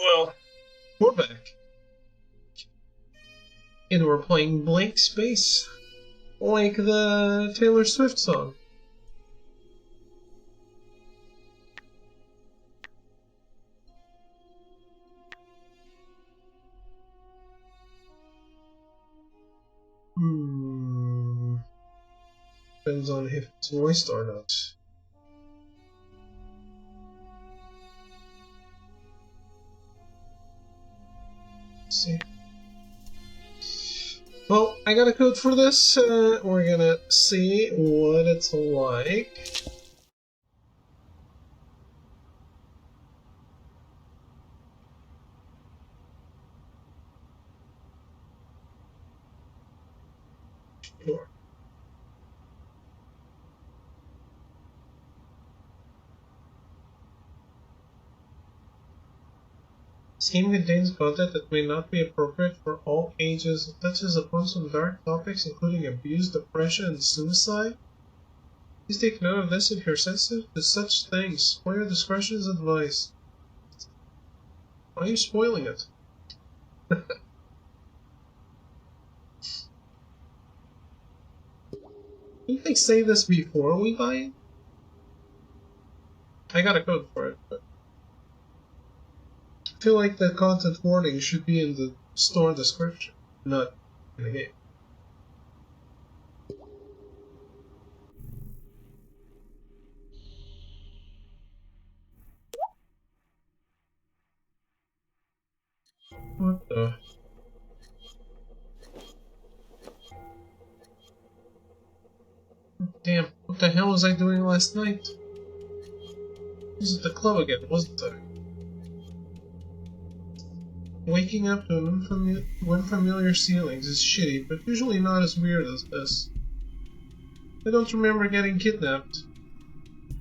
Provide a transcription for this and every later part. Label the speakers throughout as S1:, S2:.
S1: Well, we're back. And we're playing Blankspace. Like the Taylor Swift song. Depends on if it's voiced or not. Let's see. Well, I got a code for this. We're gonna see what it's like. Sure. This game contains content that may not be appropriate for all ages. It touches upon some dark topics, including abuse, depression, and suicide. Please take note of this if you're sensitive to such things. Player discretion is advised. Why are you spoiling it? Didn't they say this before we buy it? I got a code for it, but I feel like the content warning should be in the store description, not in the game. What the? Damn, what the hell was I doing last night? I was at the club again, wasn't I? Waking up to unfamiliar ceilings is shitty, but usually not as weird as this. I don't remember getting kidnapped.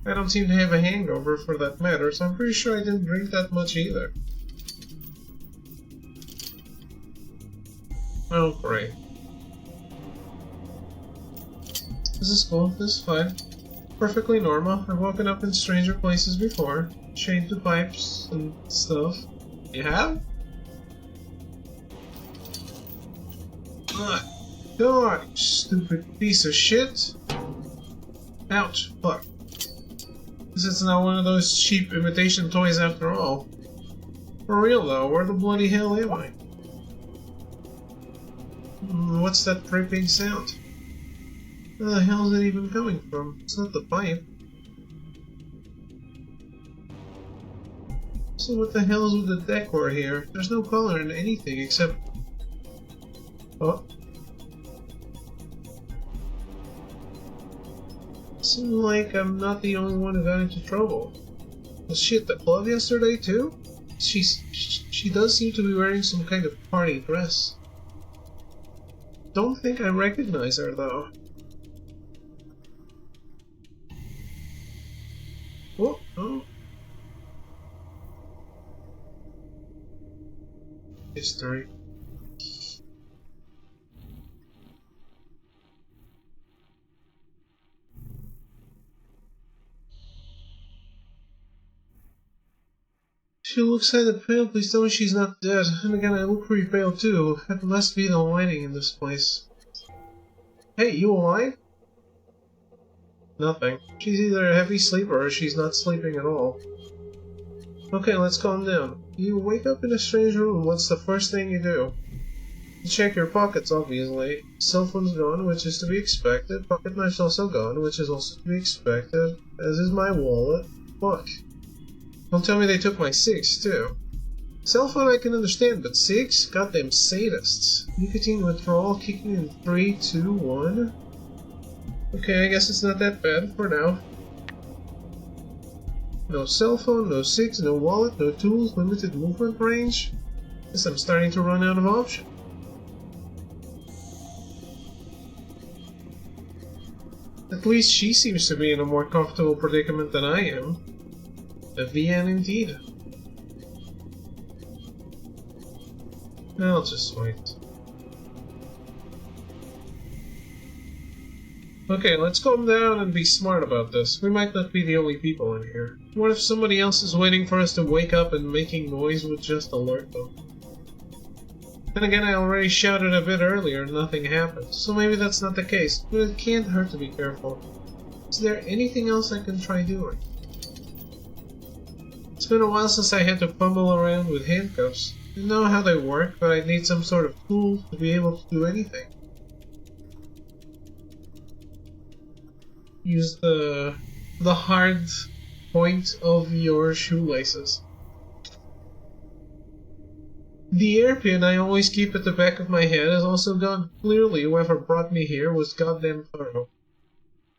S1: I don't seem to have a hangover for that matter, so I'm pretty sure I didn't drink that much either. Oh, great. This is cool, this is fine. Perfectly normal. I've woken up in stranger places before, chained to pipes and stuff. You have? God, you stupid piece of shit. Ouch, fuck. This is not one of those cheap imitation toys after all. For real though, where the bloody hell am I? What's that creeping sound? Where the hell is it even coming from? It's not the pipe. So what the hell is with the decor here? There's no color in anything except... Oh. Seems like I'm not the only one who got into trouble. Was she at the club yesterday too? She does seem to be wearing some kind of party dress. Don't think I recognize her though. Oh, oh. History. She looks kinda pale, please tell me she's not dead. And again, I look pretty pale too. It must be the lighting in this place. Hey, you alive? Nothing. She's either a heavy sleeper or she's not sleeping at all. Okay, let's calm down. You wake up in a strange room, what's the first thing you do? You check your pockets, obviously. Cell phone's gone, which is to be expected. Pocket knife's also gone, which is also to be expected. As is my wallet. Fuck. Don't tell me they took my cigs, too. Cell phone I can understand, but cigs? Goddamn sadists. Nicotine withdrawal kicking in 3, 2, 1. Okay, I guess it's not that bad for now. No cell phone, no cigs, no wallet, no tools, limited movement range. Guess I'm starting to run out of options. At least she seems to be in a more comfortable predicament than I am. A VN indeed. I'll just wait. Okay, let's calm down and be smart about this. We might not be the only people in here. What if somebody else is waiting for us to wake up and making noise would just alert them? Then again, I already shouted a bit earlier and nothing happened, so maybe that's not the case, but it can't hurt to be careful. Is there anything else I can try doing? It's been a while since I had to fumble around with handcuffs. I know how they work, but I'd need some sort of tool to be able to do anything. Use the hard point of your shoelaces. The airpin I always keep at the back of my head is also gone. Clearly, whoever brought me here was goddamn thorough.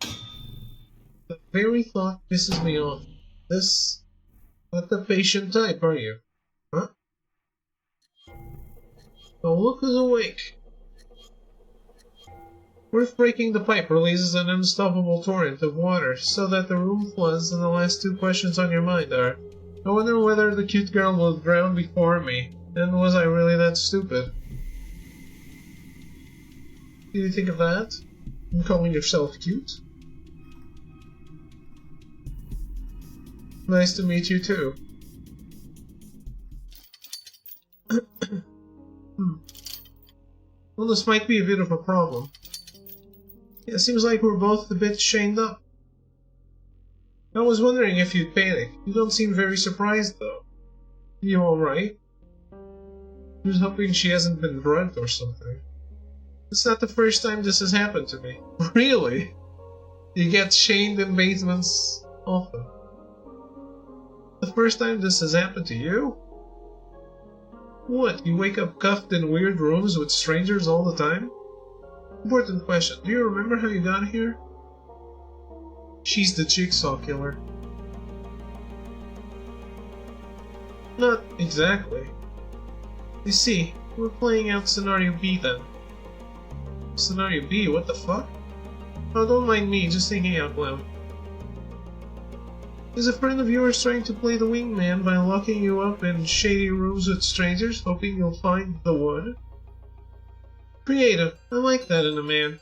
S1: The very thought pisses me off. This... Not the patient type, are you? Huh? Oh, look who's awake. Worth breaking the pipe releases an unstoppable torrent of water, so that the room floods, and the last two questions on your mind are, I wonder whether the cute girl will drown before me, and was I really that stupid? Do you think of that? And calling yourself cute? Nice to meet you too. Well, this might be a bit of a problem. It seems like we're both a bit chained up. I was wondering if you'd panic. You don't seem very surprised, though. You alright? I was hoping she hasn't been drugged or something. It's not the first time this has happened to me. Really? You get chained in basements often. The first time this has happened to you? What, you wake up cuffed in weird rooms with strangers all the time? Important question. Do you remember how you got here? She's the jigsaw killer. Not exactly. You see, we're playing out Scenario B then. Scenario B? What the fuck? Oh, don't mind me, just thinking out loud. Is a friend of yours trying to play the wingman by locking you up in shady rooms with strangers, hoping you'll find the one? Creative. I like that in a man.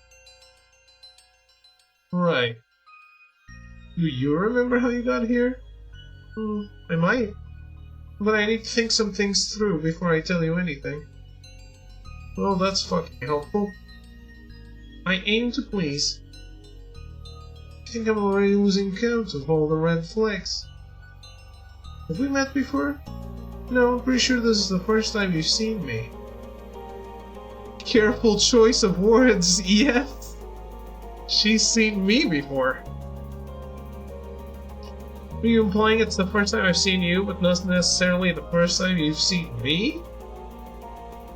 S1: Right. Do you remember how you got here? I might. But I need to think some things through before I tell you anything. Well, that's fucking helpful. I aim to please. I think I'm already losing count of all the red flags. Have we met before? No, I'm pretty sure this is the first time you've seen me. Careful choice of words, yes. She's seen me before. Are you implying it's the first time I've seen you, but not necessarily the first time you've seen me?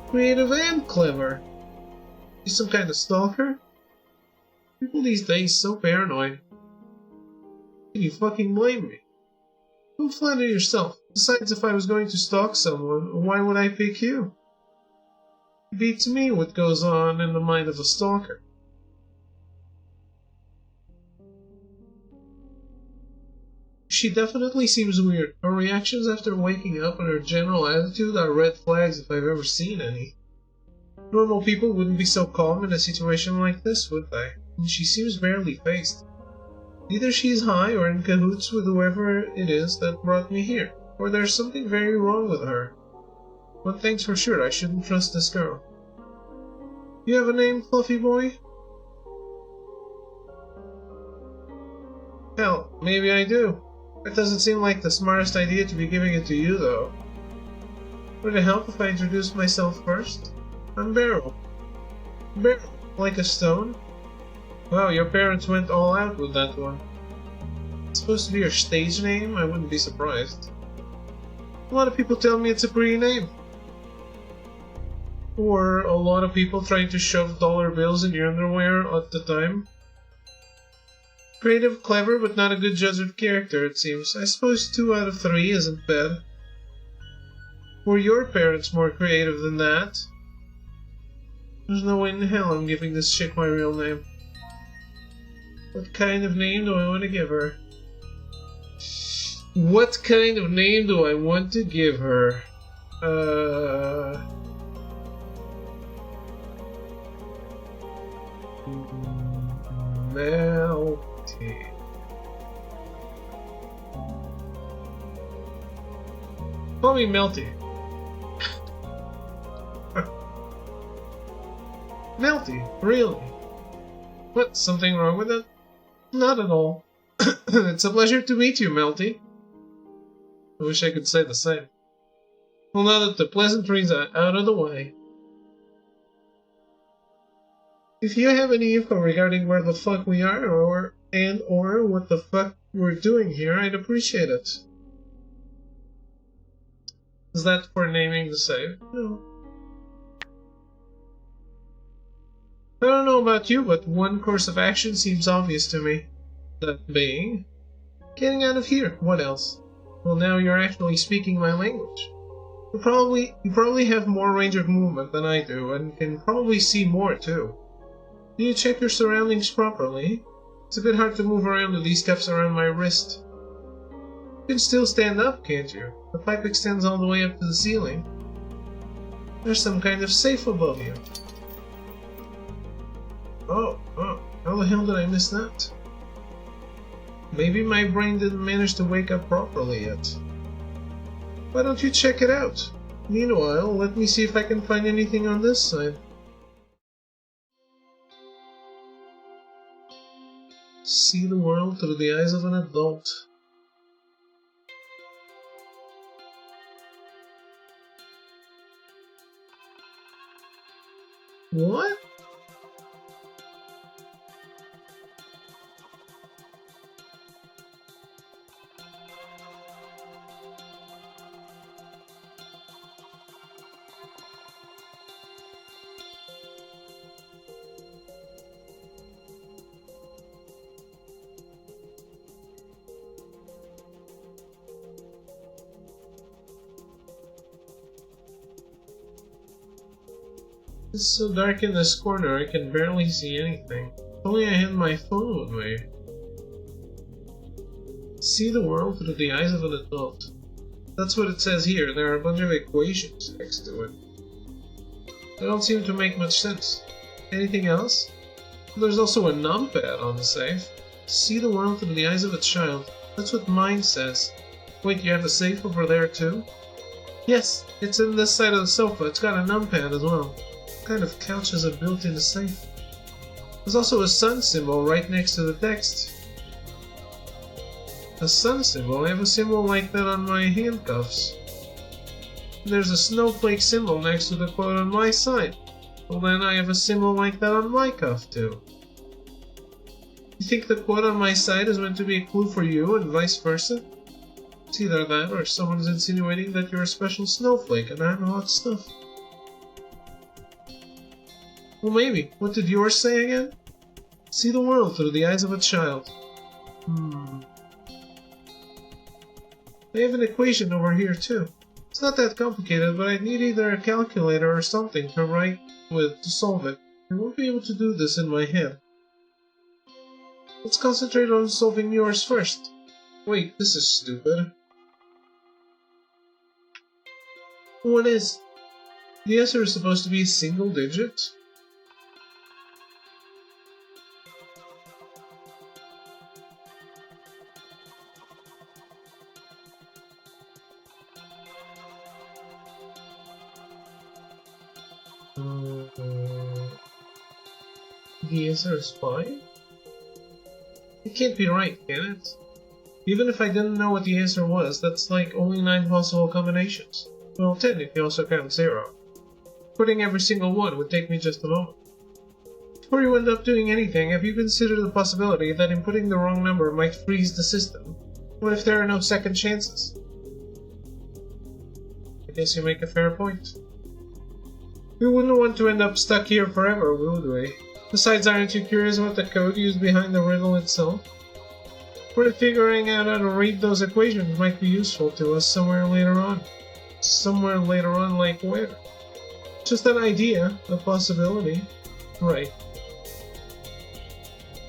S1: Creative and clever. You some kind of stalker? People these days so paranoid. Can you fucking blame me? Don't flatter yourself. Besides, if I was going to stalk someone, why would I pick you? It beats me what goes on in the mind of a stalker. She definitely seems weird. Her reactions after waking up and her general attitude are red flags if I've ever seen any. Normal people wouldn't be so calm in a situation like this, would they? And she seems barely faced. Either she's high or in cahoots with whoever it is that brought me here, or there's something very wrong with her. One thing's for sure, I shouldn't trust this girl. You have a name, Fluffy Boy? Hell, maybe I do. It doesn't seem like the smartest idea to be giving it to you, though. Would it help if I introduced myself first? I'm Beryl. Beryl, like a stone? Wow, your parents went all out with that one. It's supposed to be your stage name? I wouldn't be surprised. A lot of people tell me it's a pretty name. Or a lot of people trying to shove dollar bills in your underwear at the time. Creative, clever, but not a good judge of character, it seems. I suppose 2 out of 3 isn't bad. Were your parents more creative than that? There's no way in hell I'm giving this chick my real name. What kind of name do I want to give her? What kind of name do I want to give her? Melty. Call me Melty. Melty, really? What, something wrong with it? Not at all. It's a pleasure to meet you, Melty. I wish I could say the same. Well, now that the pleasantries are out of the way. If you have any info regarding where the fuck we are, or what the fuck we're doing here, I'd appreciate it. Is that for naming the save? No. I don't know about you, but one course of action seems obvious to me. That being... getting out of here. What else? Well, now you're actually speaking my language. You probably have more range of movement than I do, and can probably see more too. Do you check your surroundings properly? It's a bit hard to move around with these cuffs around my wrist. You can still stand up, can't you? The pipe extends all the way up to the ceiling. There's some kind of safe above you. Oh, how the hell did I miss that? Maybe my brain didn't manage to wake up properly yet. Why don't you check it out? Meanwhile, let me see if I can find anything on this side. See the world through the eyes of an adult. What? It's so dark in this corner I can barely see anything. If only I had my phone with me. See the world through the eyes of an adult. That's what it says here. There are a bunch of equations next to it. They don't seem to make much sense. Anything else? There's also a numpad on the safe. See the world through the eyes of a child. That's what mine says. Wait, you have a safe over there too? Yes, it's in this side of the sofa. It's got a numpad as well. What kind of couch has a built-in safe? There's also a sun symbol right next to the text. A sun symbol? I have a symbol like that on my handcuffs. There's a snowflake symbol next to the quote on my side. Well then I have a symbol like that on my cuff too. You think the quote on my side is meant to be a clue for you and vice versa? It's either that or someone's insinuating that you're a special snowflake and I'm hot stuff. Well, maybe. What did yours say again? See the world through the eyes of a child. I have an equation over here too. It's not that complicated, but I'd need either a calculator or something to write with to solve it. I won't be able to do this in my head. Let's concentrate on solving yours first. Wait, this is stupid. What is? The answer is supposed to be a single digit? The answer is 5? It can't be right, can it? Even if I didn't know what the answer was, that's like only 9 possible combinations. Well, 10 if you also count 0. Putting every single one would take me just a moment. Before you end up doing anything, have you considered the possibility that inputting the wrong number might freeze the system? What if there are no second chances? I guess you make a fair point. We wouldn't want to end up stuck here forever, would we? Besides, aren't you curious about the code used behind the riddle itself? We're figuring out how to read those equations might be useful to us somewhere later on. Somewhere later on, like where? Just an idea, a possibility. Right.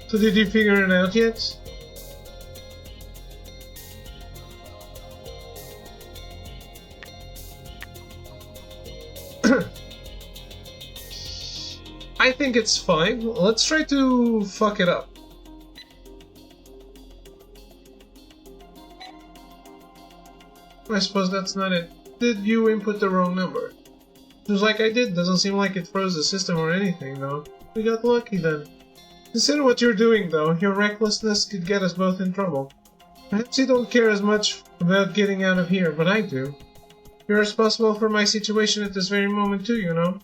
S1: So did you figure it out yet? I think it's fine. Let's try to fuck it up. I suppose that's not it. Did you input the wrong number? Seems like I did. Doesn't seem like it froze the system or anything, though. We got lucky then. Consider what you're doing, though. Your recklessness could get us both in trouble. Perhaps you don't care as much about getting out of here, but I do. You're responsible for my situation at this very moment, too, you know.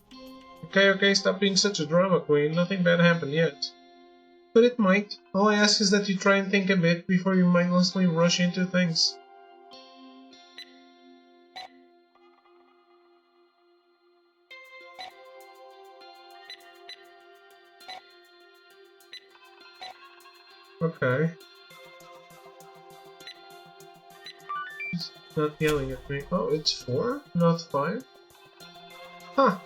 S1: Okay, stop being such a drama queen. Nothing bad happened yet. But it might. All I ask is that you try and think a bit before you mindlessly rush into things. Okay. He's not yelling at me. Oh, it's 4, not 5? Huh.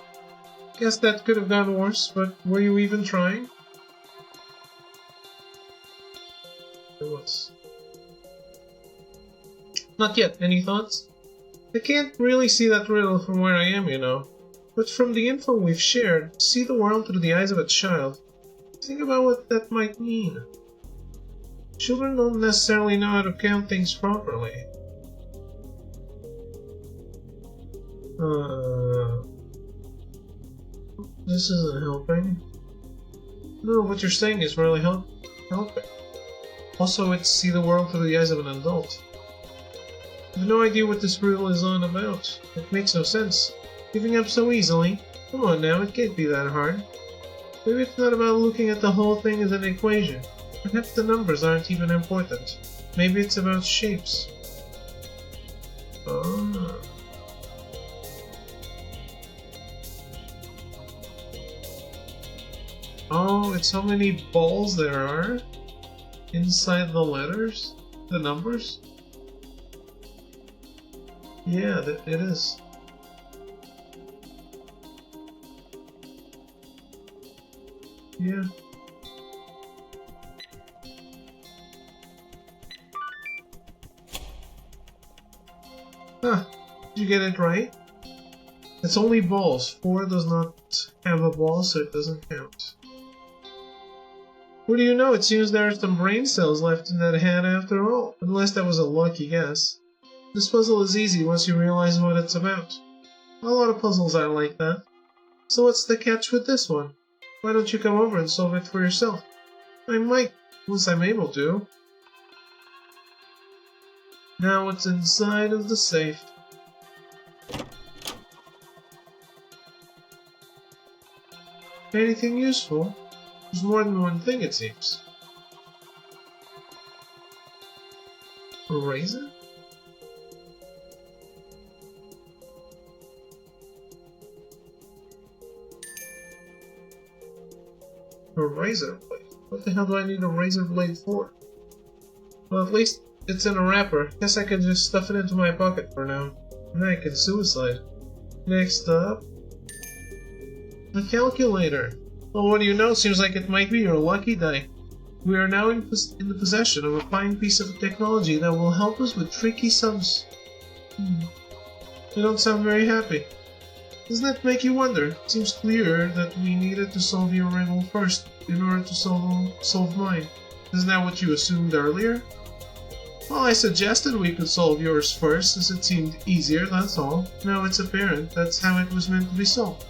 S1: Guess that could have gone worse, but were you even trying? It was. Not yet. Any thoughts? I can't really see that riddle from where I am, you know. But from the info we've shared, see the world through the eyes of a child. Think about what that might mean. Children don't necessarily know how to count things properly. This isn't helping. No, what you're saying is really helping. Also, it's see the world through the eyes of an adult. I have no idea what this riddle is on about. It makes no sense. Giving up so easily? Come on now, it can't be that hard. Maybe it's not about looking at the whole thing as an equation. Perhaps the numbers aren't even important. Maybe it's about shapes. Oh, it's how many balls there are inside the letters? The numbers? Yeah, it is. Yeah. Huh. Did you get it right? It's only balls. 4 does not have a ball, so it doesn't count. What do you know? It seems there are some brain cells left in that hat after all. Unless that was a lucky guess. This puzzle is easy once you realize what it's about. A lot of puzzles are like that. So what's the catch with this one? Why don't you come over and solve it for yourself? I might, once I'm able to. Now what's inside of the safe? Anything useful? There's more than one thing, it seems. A razor? A razor blade? What the hell do I need a razor blade for? Well, at least it's in a wrapper. Guess I can just stuff it into my pocket for now. And I can suicide. Next up... a calculator. Well, what do you know? Seems like it might be your lucky day. We are now in the possession of a fine piece of technology that will help us with tricky sums. You don't sound very happy. Doesn't that make you wonder? It seems clear that we needed to solve your riddle first in order to solve mine. Isn't that what you assumed earlier? Well, I suggested we could solve yours first, as it seemed easier, that's all. Now it's apparent that's how it was meant to be solved.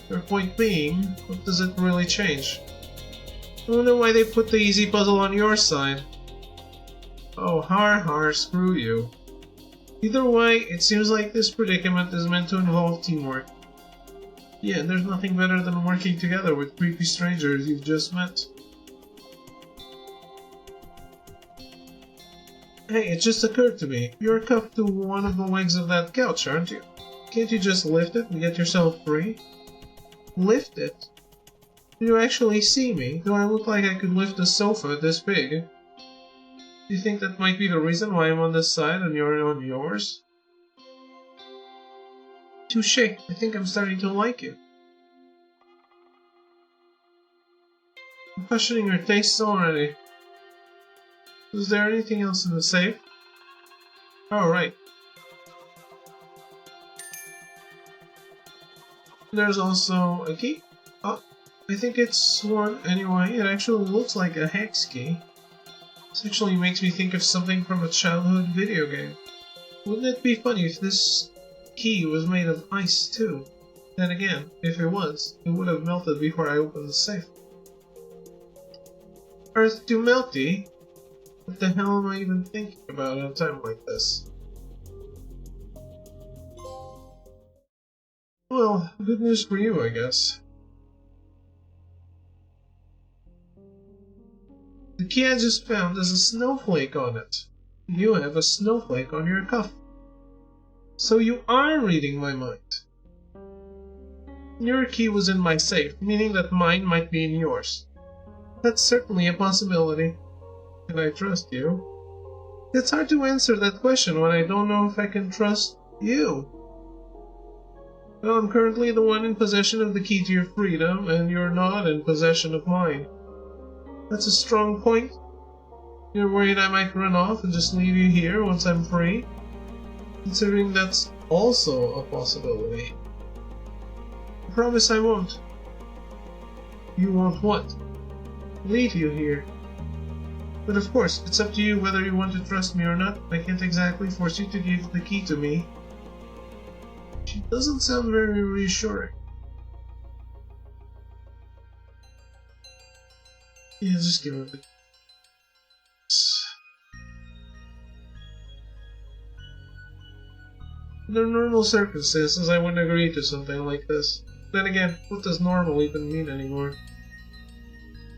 S1: Your point being, what does it really change? I wonder why they put the easy puzzle on your side. Oh, har, screw you. Either way, it seems like this predicament is meant to involve teamwork. Yeah, and there's nothing better than working together with creepy strangers you've just met. Hey, it just occurred to me. You're cuffed to one of the legs of that couch, aren't you? Can't you just lift it and get yourself free? Lift it? Do you actually see me? Do I look like I could lift a sofa this big? Do you think that might be the reason why I'm on this side and you're on yours? Touché. I think I'm starting to like you. I'm questioning your tastes already. Is there anything else in the safe? Oh, right. There's also a key. Oh, I think it's one anyway. It actually looks like a hex key. This actually makes me think of something from a childhood video game. Wouldn't it be funny if this key was made of ice too? Then again, if it was, it would have melted before I opened the safe. Earth too melty? What the hell am I even thinking about at a time like this? Well, good news for you, I guess. The key I just found has a snowflake on it. You have a snowflake on your cuff. So you are reading my mind. Your key was in my safe, meaning that mine might be in yours. That's certainly a possibility. Can I trust you? It's hard to answer that question when I don't know if I can trust you. Well, I'm currently the one in possession of the key to your freedom, and you're not in possession of mine. That's a strong point. You're worried I might run off and just leave you here once I'm free? Considering that's also a possibility. I promise I won't. You won't what? Leave you here. But of course, it's up to you whether you want to trust me or not. I can't exactly force you to give the key to me. She doesn't sound very reassuring. Yeah, just give her the key. Under normal circumstances, I wouldn't agree to something like this. Then again, what does normal even mean anymore?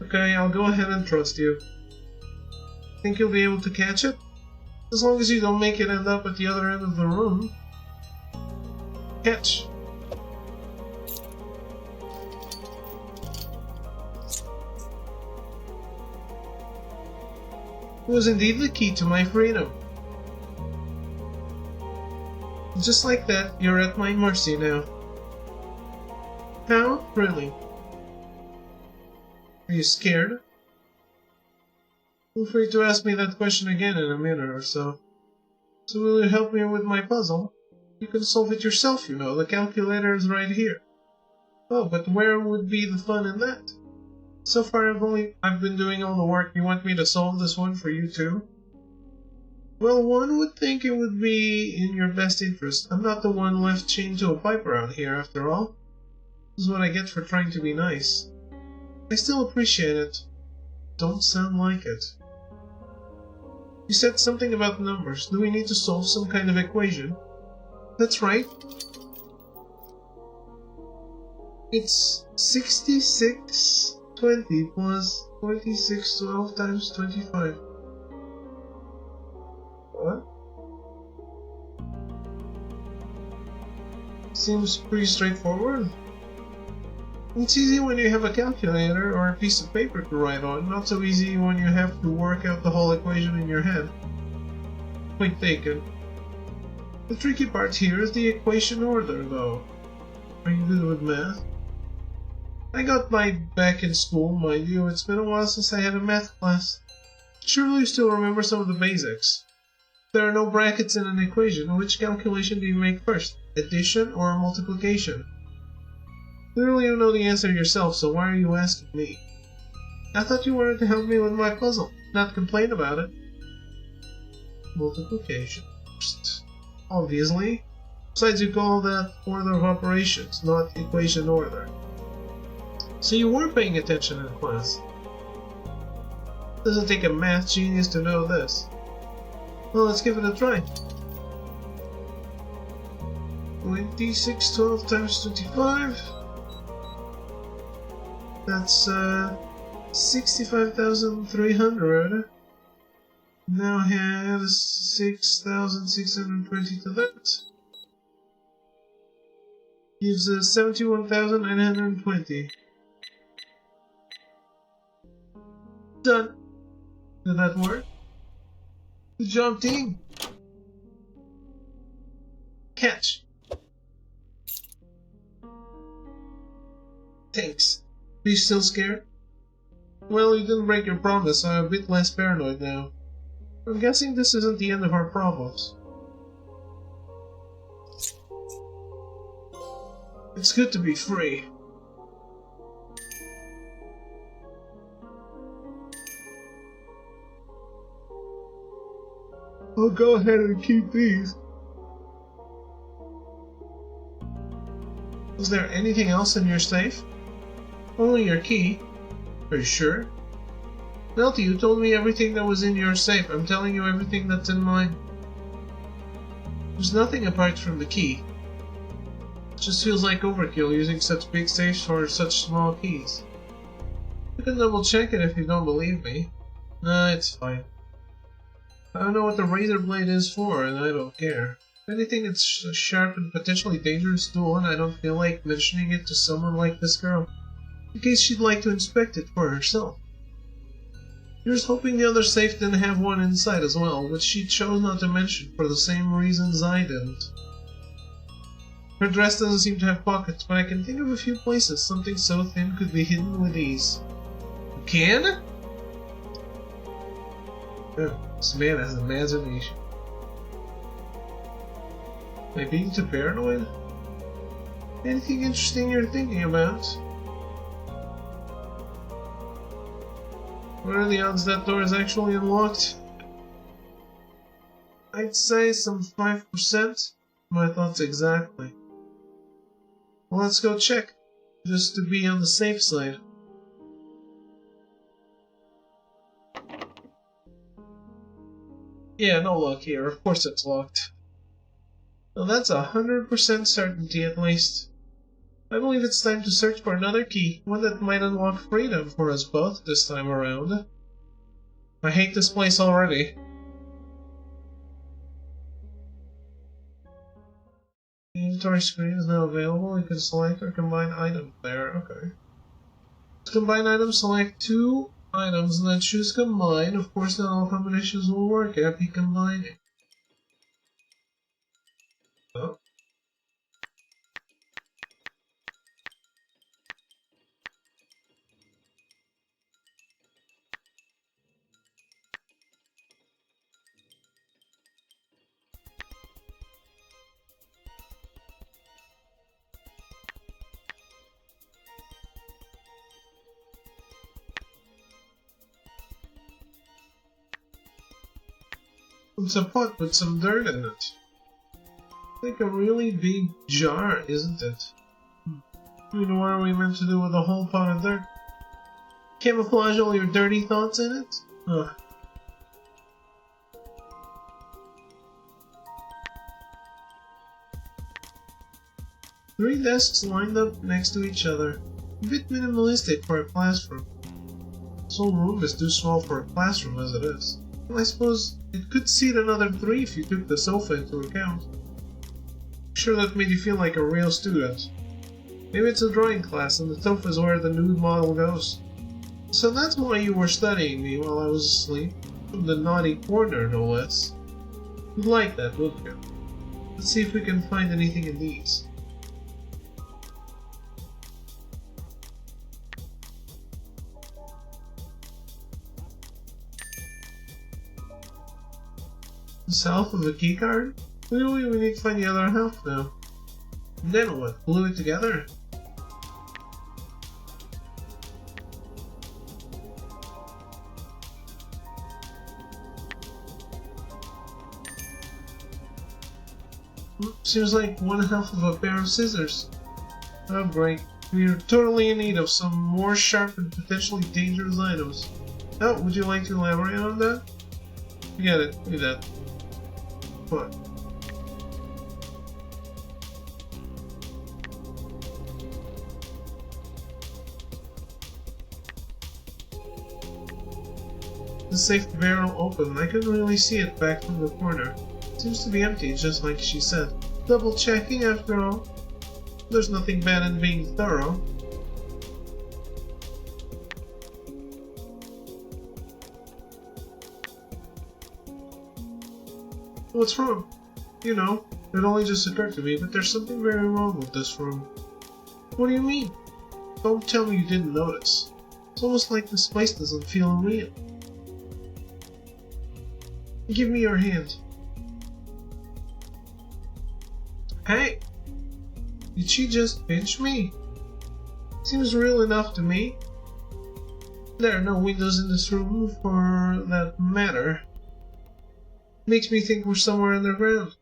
S1: Okay, I'll go ahead and trust you. Think you'll be able to catch it? As long as you don't make it end up at the other end of the room. Catch. It was indeed the key to my freedom. Just like that, you're at my mercy now. How? Really? Are you scared? Feel free to ask me that question again in a minute or so. So will you help me with my puzzle? You can solve it yourself, you know. The calculator is right here. Oh, but where would be the fun in that? So far I've been doing all the work. You want me to solve this one for you too? Well, one would think it would be in your best interest. I'm not the one left chained to a pipe around here, after all. This is what I get for trying to be nice. I still appreciate it. Don't sound like it. You said something about numbers. Do we need to solve some kind of equation? That's right. It's 6620 plus 2612 times 25. What? Seems pretty straightforward. It's easy when you have a calculator or a piece of paper to write on, not so easy when you have to work out the whole equation in your head. Point taken. The tricky part here is the equation order, though. Are you good with math? I got by back in school, mind you. It's been a while since I had a math class. Surely you still remember some of the basics. If there are no brackets in an equation, which calculation do you make first? Addition or multiplication? Clearly you know the answer yourself, so why are you asking me? I thought you wanted to help me with my puzzle, not complain about it. Multiplication first. Obviously. Besides, you call that order of operations, not equation order. So you were paying attention in class. Doesn't take a math genius to know this. Well, let's give it a try. 2612 times 25. That's 65,300. Now add 6,620 to that. Gives 71,920. Done. Did that work? Good job, team. Catch. Thanks. Are you still scared? Well, you didn't break your promise, so I'm a bit less paranoid now. I'm guessing this isn't the end of our problems. It's good to be free. I'll go ahead and keep these. Was there anything else in your safe? Only your key. Are you sure? Melty, you told me everything that was in your safe. I'm telling you everything that's in mine. There's nothing apart from the key. It just feels like overkill using such big safes for such small keys. You can double check it if you don't believe me. Nah, it's fine. I don't know what the razor blade is for, and I don't care. If anything, it's a sharp and potentially dangerous tool, and I don't feel like mentioning it to someone like this girl, in case she'd like to inspect it for herself. Here's hoping the other safe didn't have one inside as well, which she chose not to mention for the same reasons I didn't. Her dress doesn't seem to have pockets, but I can think of a few places something so thin could be hidden with ease. You can? Oh, this man has an imagination. Am I being too paranoid? Anything interesting you're thinking about? What are the odds that door is actually unlocked? I'd say some 5%. My thoughts exactly. Well, let's go check, just to be on the safe side. Yeah, no luck here. Of course it's locked. Well, that's 100% certainty at least. I believe it's time to search for another key, one that might unlock freedom for us both this time around. I hate this place already. The inventory screen is now available. You can select or combine items there. Okay. To combine items, select 2 items and then choose combine. Of course, not all combinations will work. Happy combining. Oh. It's a pot with some dirt in it. Like a really big jar, isn't it? I mean, what are we meant to do with a whole pot of dirt? Camouflage all your dirty thoughts in it? Ugh. Three desks lined up next to each other. A bit minimalistic for a classroom. This whole room is too small for a classroom as it is. Well, I suppose it could seat another 3 if you took the sofa into account. I'm sure that made you feel like a real student. Maybe it's a drawing class and the sofa is where the nude model goes. So that's why you were studying me while I was asleep. From the naughty corner, no less. You'd like that, wouldn't you? Let's see if we can find anything in these. This half of a keycard? Clearly we need to find the other half now. And then what? Glue it together? Seems like one half of a pair of scissors. Oh great. We are totally in need of some more sharp and potentially dangerous items. Oh, would you like to elaborate on that? Forget it. Do that. What? The safe barrel open. I couldn't really see it back from the corner. Seems to be empty, just like she said. Double checking after all. There's nothing bad in being thorough. What's wrong? You know, it only just occurred to me, but there's something very wrong with this room. What do you mean? Don't tell me you didn't notice. It's almost like this place doesn't feel real. Give me your hand. Hey! Did she just pinch me? Seems real enough to me. There are no windows in this room for that matter. Makes me think we're somewhere underground.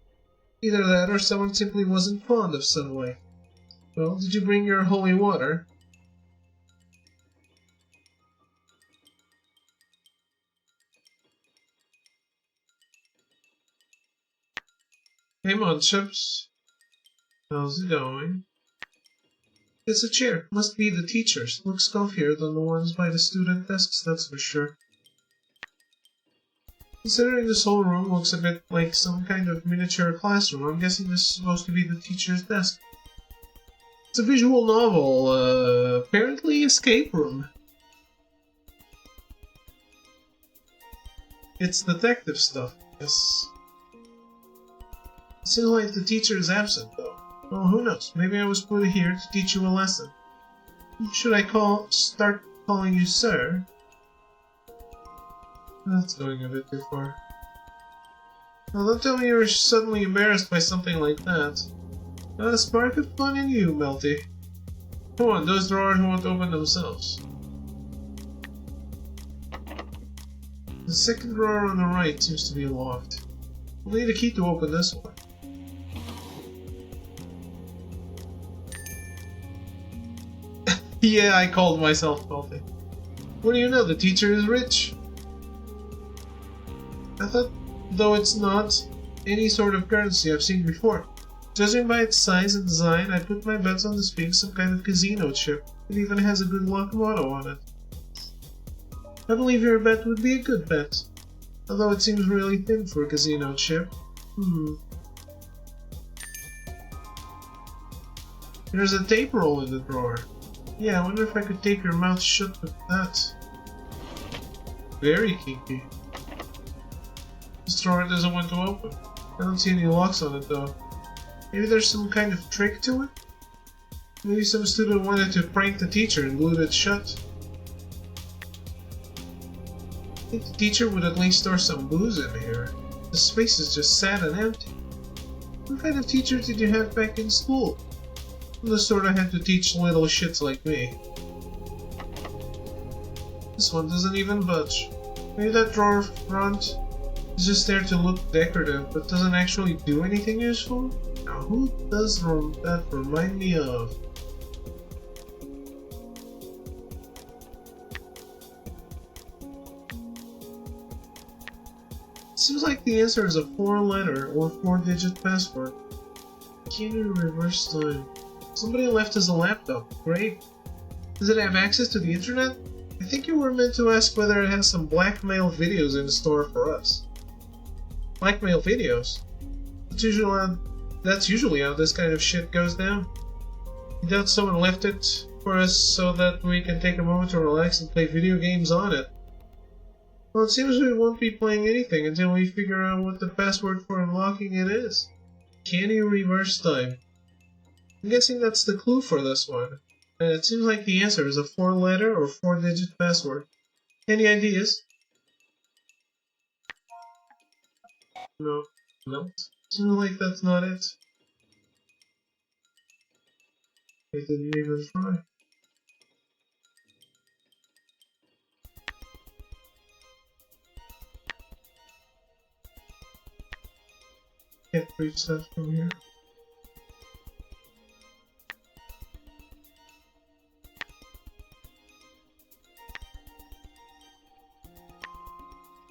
S1: Either that or someone simply wasn't fond of sunlight. Well, did you bring your holy water? Hey, Chips. How's it going? It's a chair. Must be the teacher's. Looks comfier than the ones by the student desks, that's for sure. Considering this whole room looks a bit like some kind of miniature classroom, I'm guessing this is supposed to be the teacher's desk. It's a visual novel, apparently escape room. It's detective stuff, yes. It seems like the teacher is absent, though. Oh, who knows? Maybe I was put here to teach you a lesson. Should I start calling you sir? That's going a bit too far. Now, don't tell me you're suddenly embarrassed by something like that. Not a spark of fun in you, Melty. Come on, those drawers won't open themselves. The second drawer on the right seems to be locked. We'll need a key to open this one. Yeah, I called myself Melty. What do you know, the teacher is rich? I thought, though it's not any sort of currency I've seen before. Judging by its size and design, I put my bets on this being some kind of casino chip. It even has a good luck motto on it. I believe your bet would be a good bet. Although it seems really thin for a casino chip. There's a tape roll in the drawer. Yeah, I wonder if I could tape your mouth shut with that. Very kinky. This drawer doesn't want to open. I don't see any locks on it though. Maybe there's some kind of trick to it? Maybe some student wanted to prank the teacher and glued it shut. I think the teacher would at least store some booze in here. The space is just sad and empty. What kind of teacher did you have back in school? The sort I had to teach little shits like me. This one doesn't even budge. Maybe that drawer front is just there to look decorative, but doesn't actually do anything useful? Now who does that remind me of? Seems like the answer is a 4-letter or 4-digit password. Can you reverse time? Somebody left us a laptop. Great. Does it have access to the internet? I think you were meant to ask whether it has some blackmail videos in store for us. Blackmail videos? That's usually how this kind of shit goes down. I doubt someone left it for us so that we can take a moment to relax and play video games on it. Well, it seems we won't be playing anything until we figure out what the password for unlocking it is. Can you reverse time? I'm guessing that's the clue for this one. And it seems like the answer is a 4-letter or 4-digit password. Any ideas? No. No? Seems like that's not it. I didn't even try. Can't reach that from here.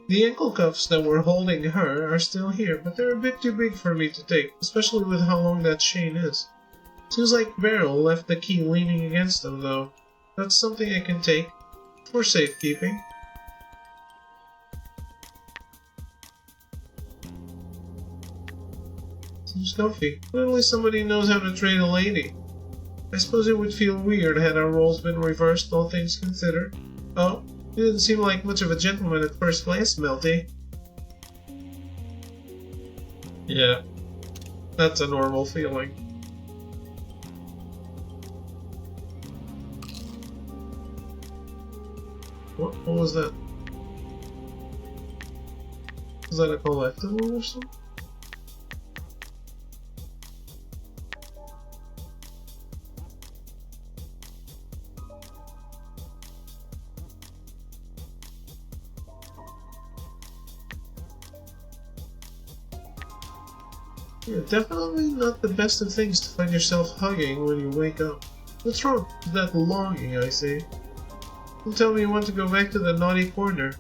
S1: The ankle cuffs that were holding her are still here, but they're a bit too big for me to take, especially with how long that chain is. Seems like Beryl left the key leaning against them, though. That's something I can take, for safekeeping. Seems comfy, but at least somebody knows how to trade a lady. I suppose it would feel weird had our roles been reversed, all things considered. Oh? You didn't seem like much of a gentleman at first glance, Melty. Yeah, that's a normal feeling. What was that? Was that a collectible or something? Yeah, definitely not the best of things to find yourself hugging when you wake up. What's wrong with that longing, I say? Don't tell me you want to go back to the naughty corner.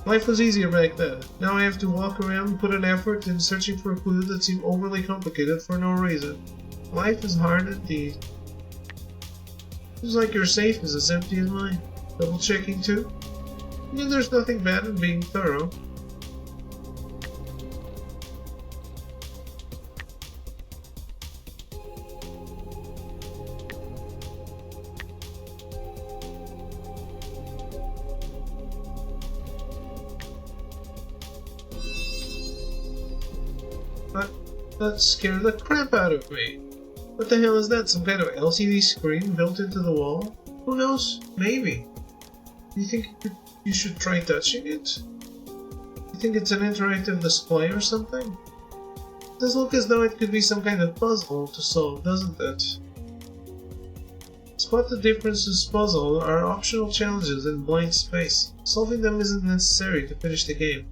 S1: Life was easier back then. Now I have to walk around and put an effort in searching for clues that seem overly complicated for no reason. Life is hard indeed. Seems like your safe is as empty as mine. Double checking too? Yeah, there's nothing bad in being thorough. That scared the crap out of me. What the hell is that? Some kind of LCD screen built into the wall? Who knows? Maybe. Do you think you should try touching it? You think it's an interactive display or something? It does look as though it could be some kind of puzzle to solve, doesn't it? Spot the differences puzzle are optional challenges in Blankspace. Solving them isn't necessary to finish the game.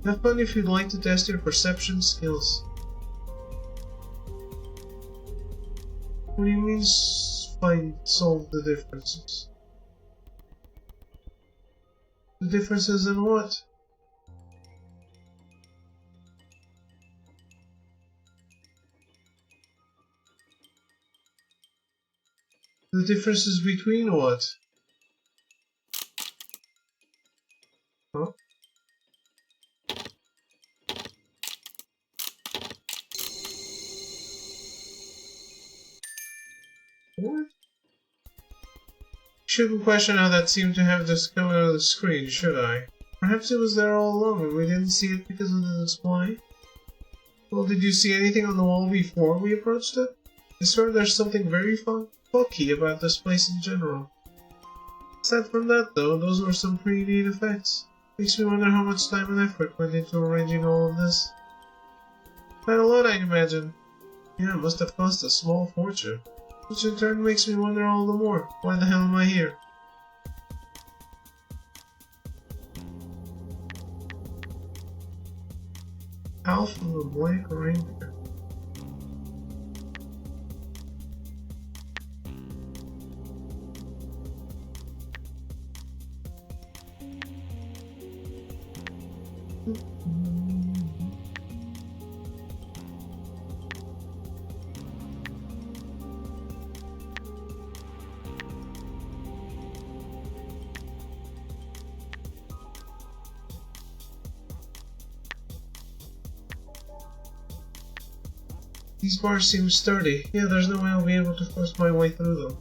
S1: Have fun if you'd like to test your perception skills. What do you mean solve the differences? The differences in what? The differences between what? Huh? What? Shouldn't question how that seemed to have just come out of the screen, should I? Perhaps it was there all along and we didn't see it because of the display? Well, did you see anything on the wall before we approached it? I swear there's something very funky about this place in general. Aside from that, though, those were some pretty neat effects. Makes me wonder how much time and effort went into arranging all of this. Quite a lot, I imagine. Yeah, it must have cost a small fortune. Which in turn makes me wonder all the more, why the hell am I here? Half of a black reindeer. These bars seem sturdy. Yeah, there's no way I'll be able to force my way through them.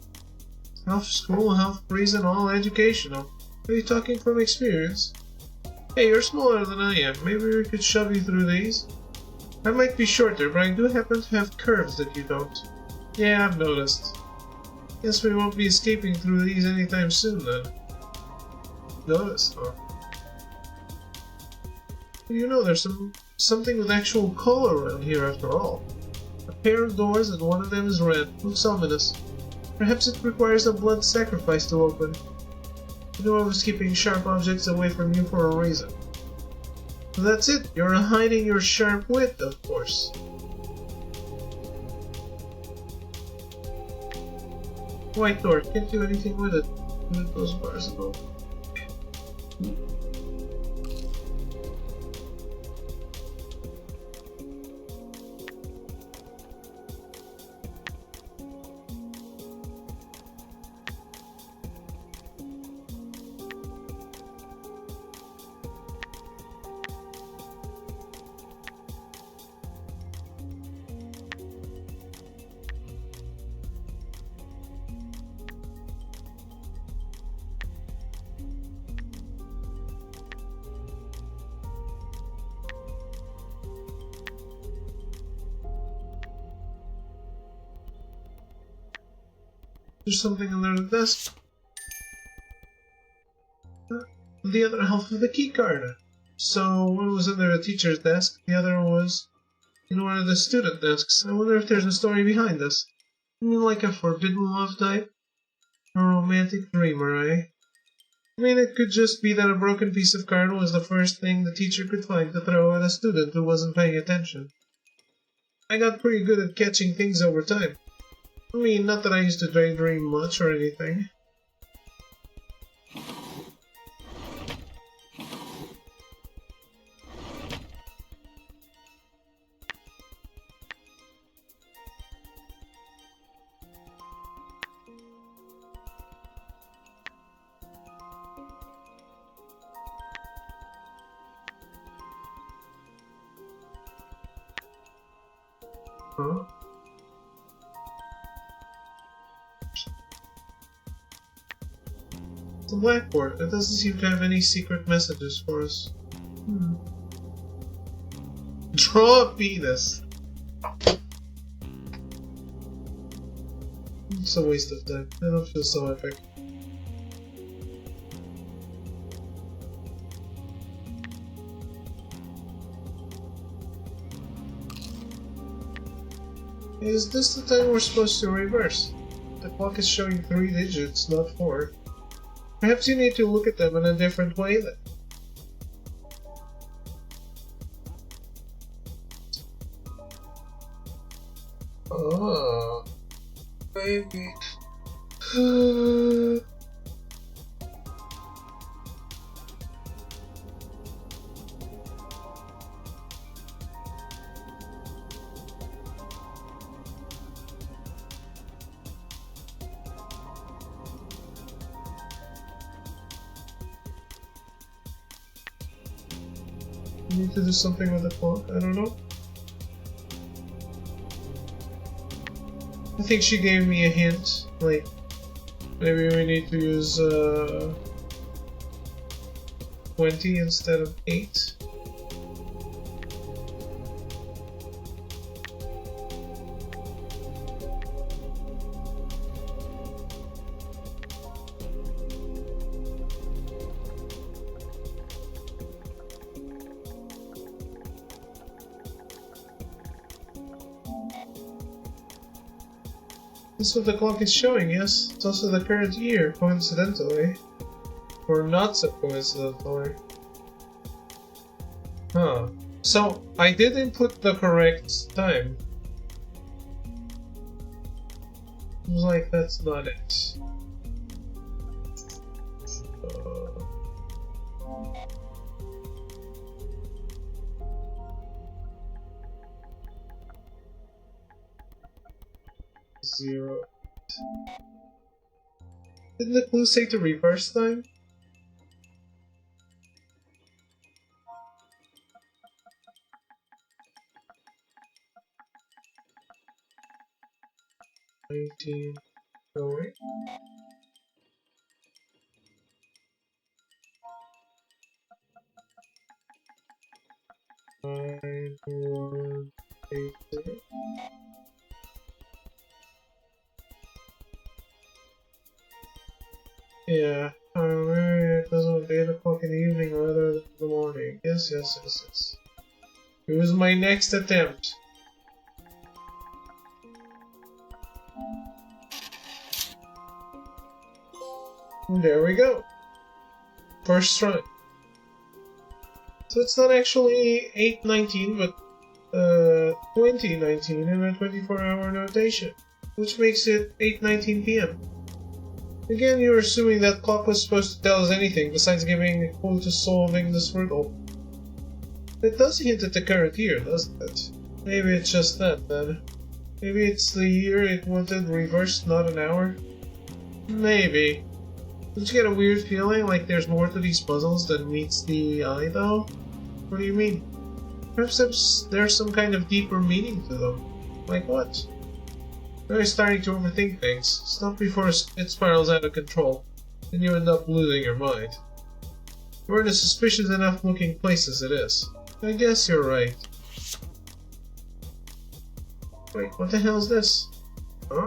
S1: Half school, half prison, all educational. Are you talking from experience? Hey, you're smaller than I am. Maybe we could shove you through these? I might be shorter, but I do happen to have curves that you don't. Yeah, I've noticed. Guess we won't be escaping through these anytime soon, then. Notice, huh? You know, there's something with actual color around here after all. A pair of doors and one of them is red. Looks ominous. Perhaps it requires a blood sacrifice to open. You know I was keeping sharp objects away from you for a reason. So that's it. You're hiding your sharp wit, of course. White door. Can't do anything with it. With those bars above. There's something under the desk. The other half of the keycard. So one was under the teacher's desk, the other was in one of the student desks. I wonder if there's a story behind this. You mean like a forbidden love type? A romantic dreamer, eh? I mean, it could just be that a broken piece of card was the first thing the teacher could find to throw at a student who wasn't paying attention. I got pretty good at catching things over time. I mean, not that I used to daydream much or anything. Huh? The blackboard. It doesn't seem to have any secret messages for us. Draw a penis. It's a waste of time. I don't feel so epic. Is this the time we're supposed to reverse? The clock is showing 3 digits, not 4. Perhaps you need to look at them in a different way then. Oh, maybe. You need to do something with the clock, I don't know. I think she gave me a hint, like, maybe we need to use 20 instead of 8. That's what the clock is showing, yes. It's also the current year, coincidentally. Or not so coincidentally. Huh. So, I did input the correct time. I was like, that's not it. Zero. Didn't the clue say to reverse time? Oh wait. Nine, 1, 8, 0. Yeah, it doesn't be 8 o'clock in the evening rather than the morning. Yes. It was my next attempt. And there we go. First try. So it's not actually 8:19, but 20:19 in a 24-hour notation, which makes it 8:19 p.m. Again, you're assuming that clock was supposed to tell us anything besides giving a clue to solving this riddle. It does hint at the current year, doesn't it? Maybe it's just that, then. Maybe it's the year it wanted reversed, not an hour? Maybe. Don't you get a weird feeling like there's more to these puzzles than meets the eye, though? What do you mean? Perhaps there's some kind of deeper meaning to them. Like what? You're starting to overthink things. Stop before it spirals out of control, and you end up losing your mind. We're in a suspicious enough looking place as it is. I guess you're right. Wait, what the hell is this? Huh?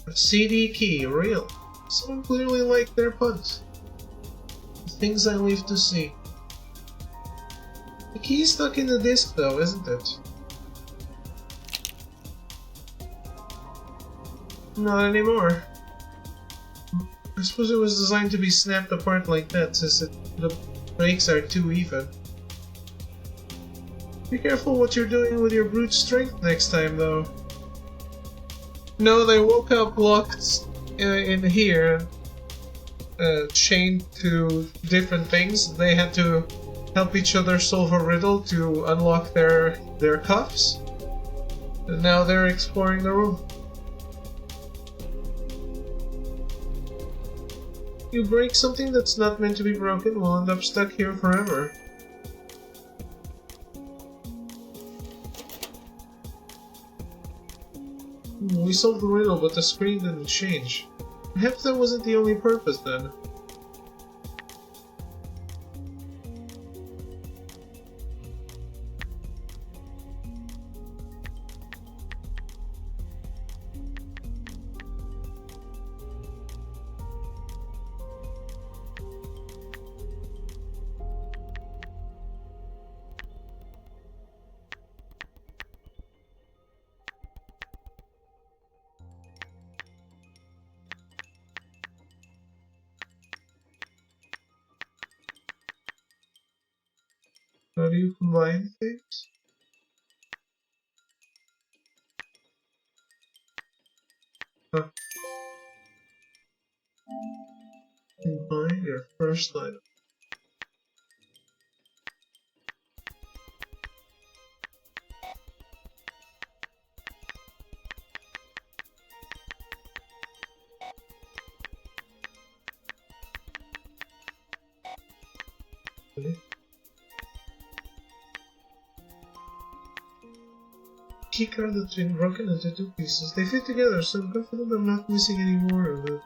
S1: A CD key, real. Someone clearly liked their puns. The things I live to see. The key's stuck in the disc though, isn't it? Not anymore. I suppose it was designed to be snapped apart like that, since the breaks are too even. Be careful what you're doing with your brute strength next time, though. No, they woke up locked in here, chained to different things. They had to help each other solve a riddle to unlock their cuffs. And now they're exploring the room. You break something that's not meant to be broken, we'll end up stuck here forever. We solved the riddle, but the screen didn't change. Perhaps that wasn't the only purpose then. How do you combine things? Huh. Combine your first item. Okay. Keycard that's been broken into 2 pieces. They fit together, so I'm confident I'm not missing any more of it.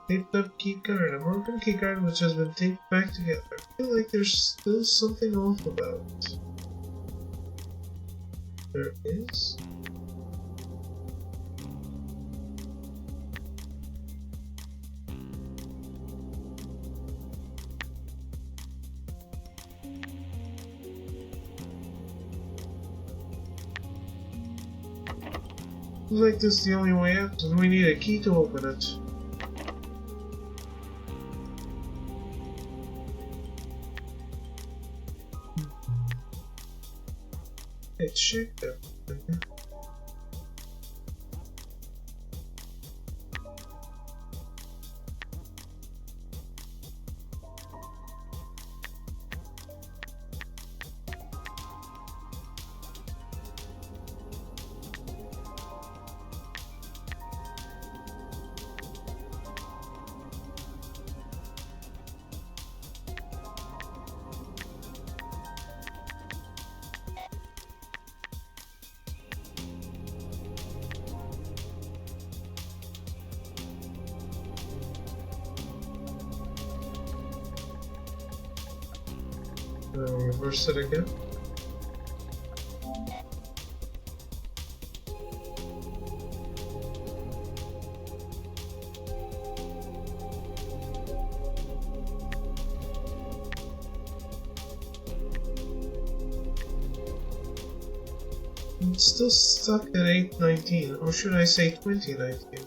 S1: Taped up keycard. A broken keycard which has been taped back together. I feel like there's still something off about it. There is. Looks like this is the only way out, and we need a key to open it. Hey, check that. Reverse it again. I'm still stuck at 819, or should I say 2019?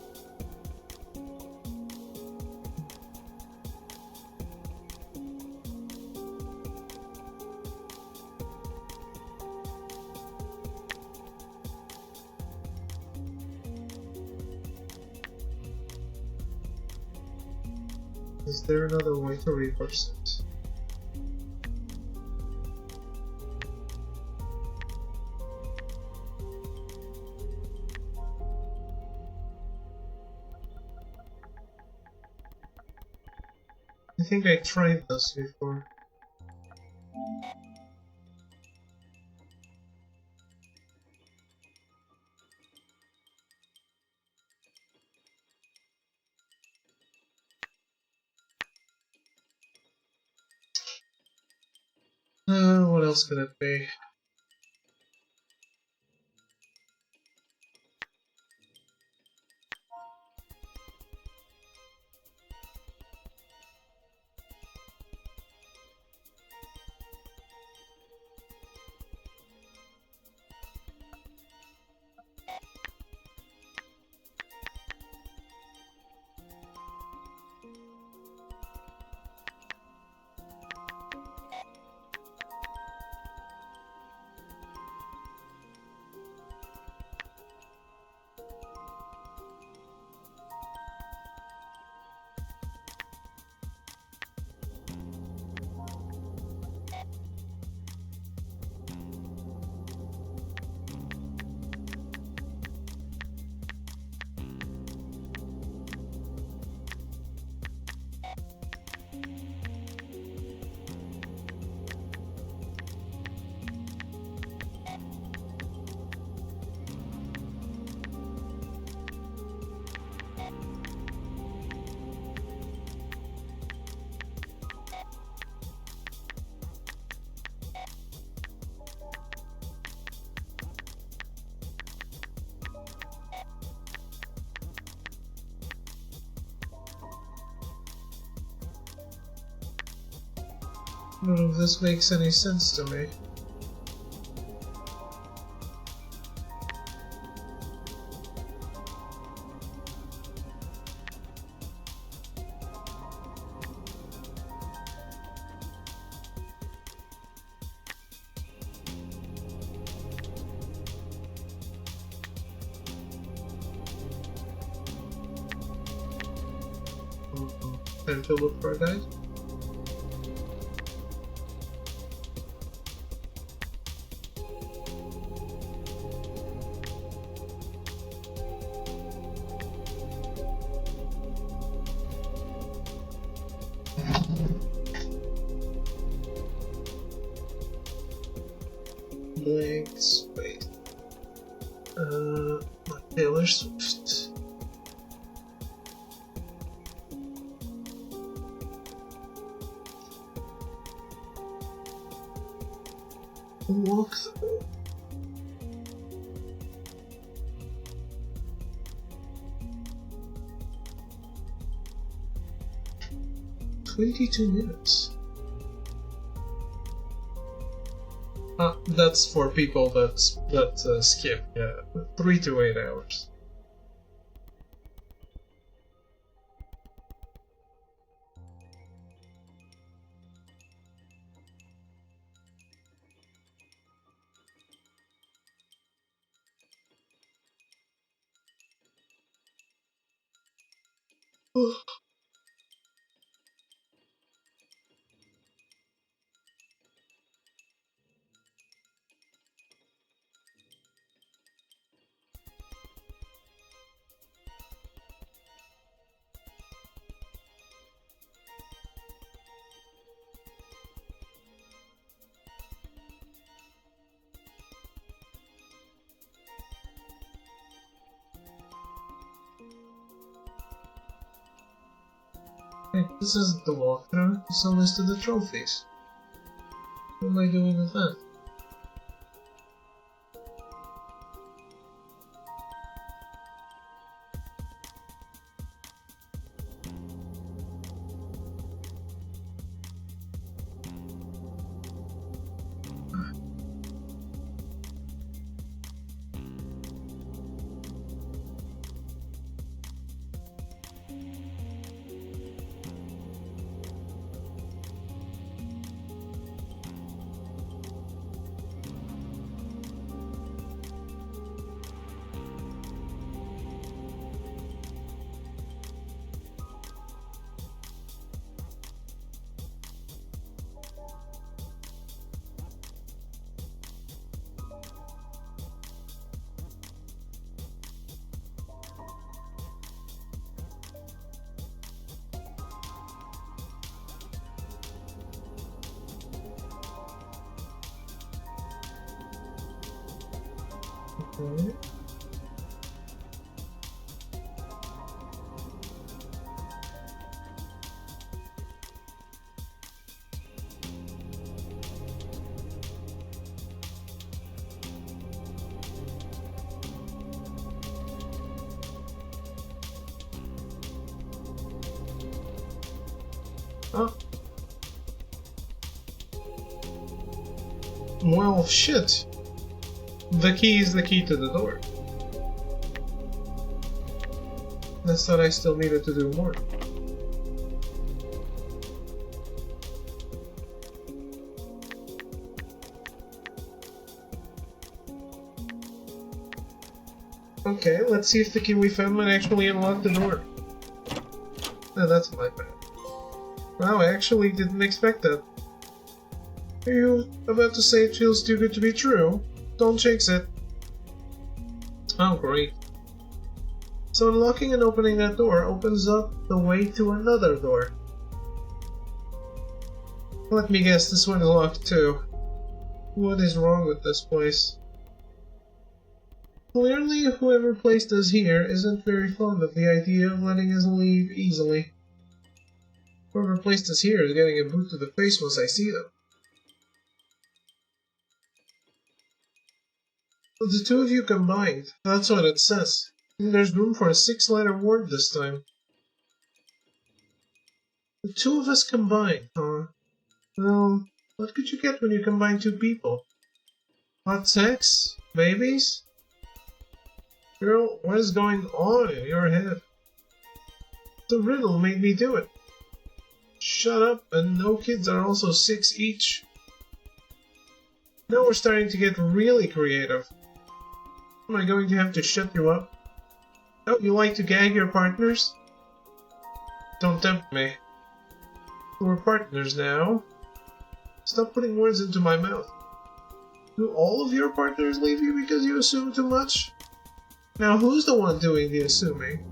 S1: Is there another way to reverse it? I think I tried this before. What else could it be? None of this makes any sense to me. Time to look for a guide. Blankspace. Taylor Swift. Walk through. "22 minutes. That's for people that skip. Yeah, 3 to 8 hours. Hey, this isn't the walkthrough, it's a list of the trophies. What am I doing with that? Okay. Oh. Well, shit. The key is the key to the door. I thought I still needed to do more. Okay, let's see if the key we found might actually unlock the door. Oh, that's my bad. Wow, I actually didn't expect that. Are you about to say it feels too good to be true? Don't jinx it. Oh, great. So unlocking and opening that door opens up the way to another door. Let me guess, this one is locked too. What is wrong with this place? Clearly, whoever placed us here isn't very fond of the idea of letting us leave easily. Whoever placed us here is getting a boot to the face once I see them. The two of you combined, that's what it says. And there's room for a 6-letter word this time. The two of us combined, huh? Well, what could you get when you combine two people? Hot sex? Babies? Girl, what is going on in your head? The riddle made me do it. Shut up, and no kids are also 6 each. Now we're starting to get really creative. Am I going to have to shut you up? Oh, you like to gag your partners? Don't tempt me. We're partners now. Stop putting words into my mouth. Do all of your partners leave you because you assume too much? Now who's the one doing the assuming?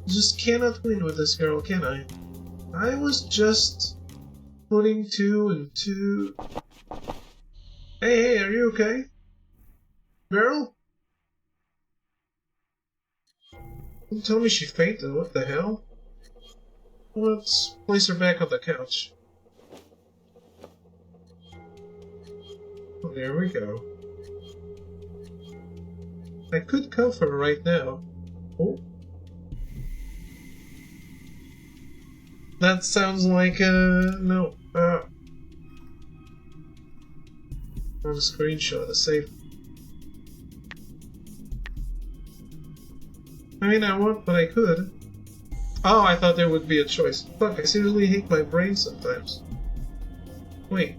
S1: I just cannot win with this girl, can I? I was just putting 2 and 2... Hey, are you okay? Girl? Don't tell me she fainted, what the hell? Let's place her back on the couch. Oh, there we go. I could cuff her right now. Oh. That sounds like no. On a screenshot, a safe. I mean, I won't, but I could. Oh, I thought there would be a choice. Fuck, I seriously hate my brain sometimes. Wait.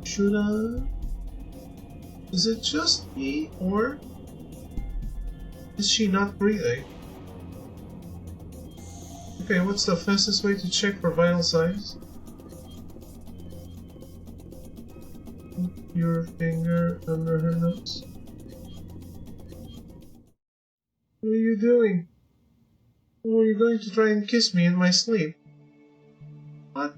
S1: Should I? Is it just me, or is she not breathing? Okay, what's the fastest way to check for vital signs? Put your finger under her nose. What are you doing? Oh, you're going to try and kiss me in my sleep. What?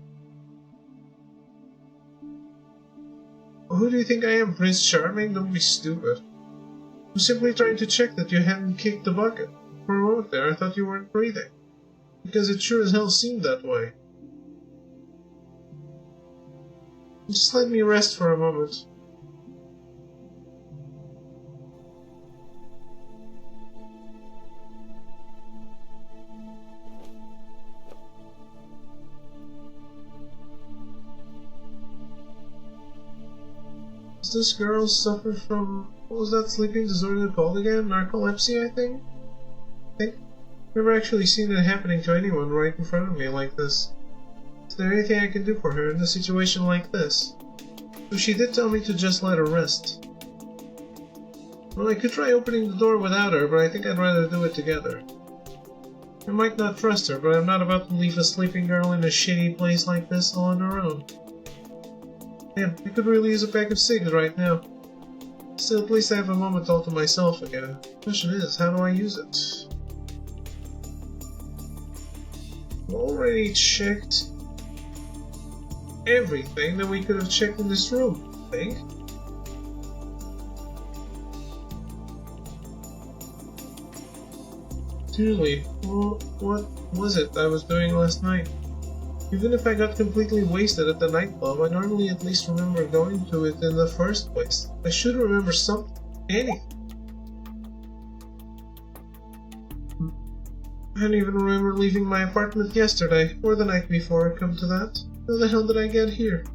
S1: Who do you think I am, Prince Charming? Don't be stupid. I'm simply trying to check that you hadn't kicked the bucket. For a moment there, I thought you weren't breathing. Because it sure as hell seemed that way. Just let me rest for a moment. Does this girl suffer from, what was that sleeping disorder called again? Narcolepsy, I think? Never actually seen it happening to anyone right in front of me like this. Is there anything I can do for her in a situation like this? So she did tell me to just let her rest. Well, I could try opening the door without her, but I think I'd rather do it together. I might not trust her, but I'm not about to leave a sleeping girl in a shitty place like this all on her own. Man, I could really use a pack of cigs right now. Still, at least I have a moment all to myself again. The question is, how do I use it? Already checked everything that we could have checked in this room, I think. Truly, well, what was it I was doing last night? Even if I got completely wasted at the nightclub, I normally at least remember going to it in the first place. I should remember something. Anything. I don't even remember leaving my apartment yesterday, or the night before, come to that. How the hell did I get here?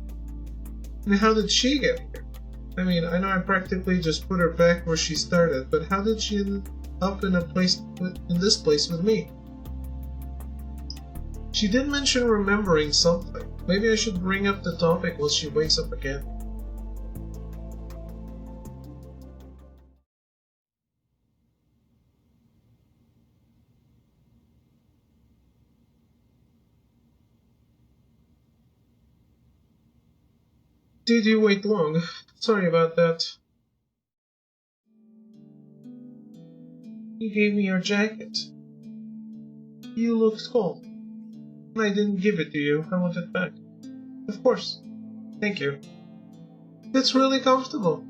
S1: And how did she get here? I mean, I know I practically just put her back where she started, but how did she end up in this place with me? She did mention remembering something. Maybe I should bring up the topic while she wakes up again. Did you wait long? Sorry about that. You gave me your jacket. You looked cold. And I didn't give it to you. I want it back. Of course. Thank you. It's really comfortable.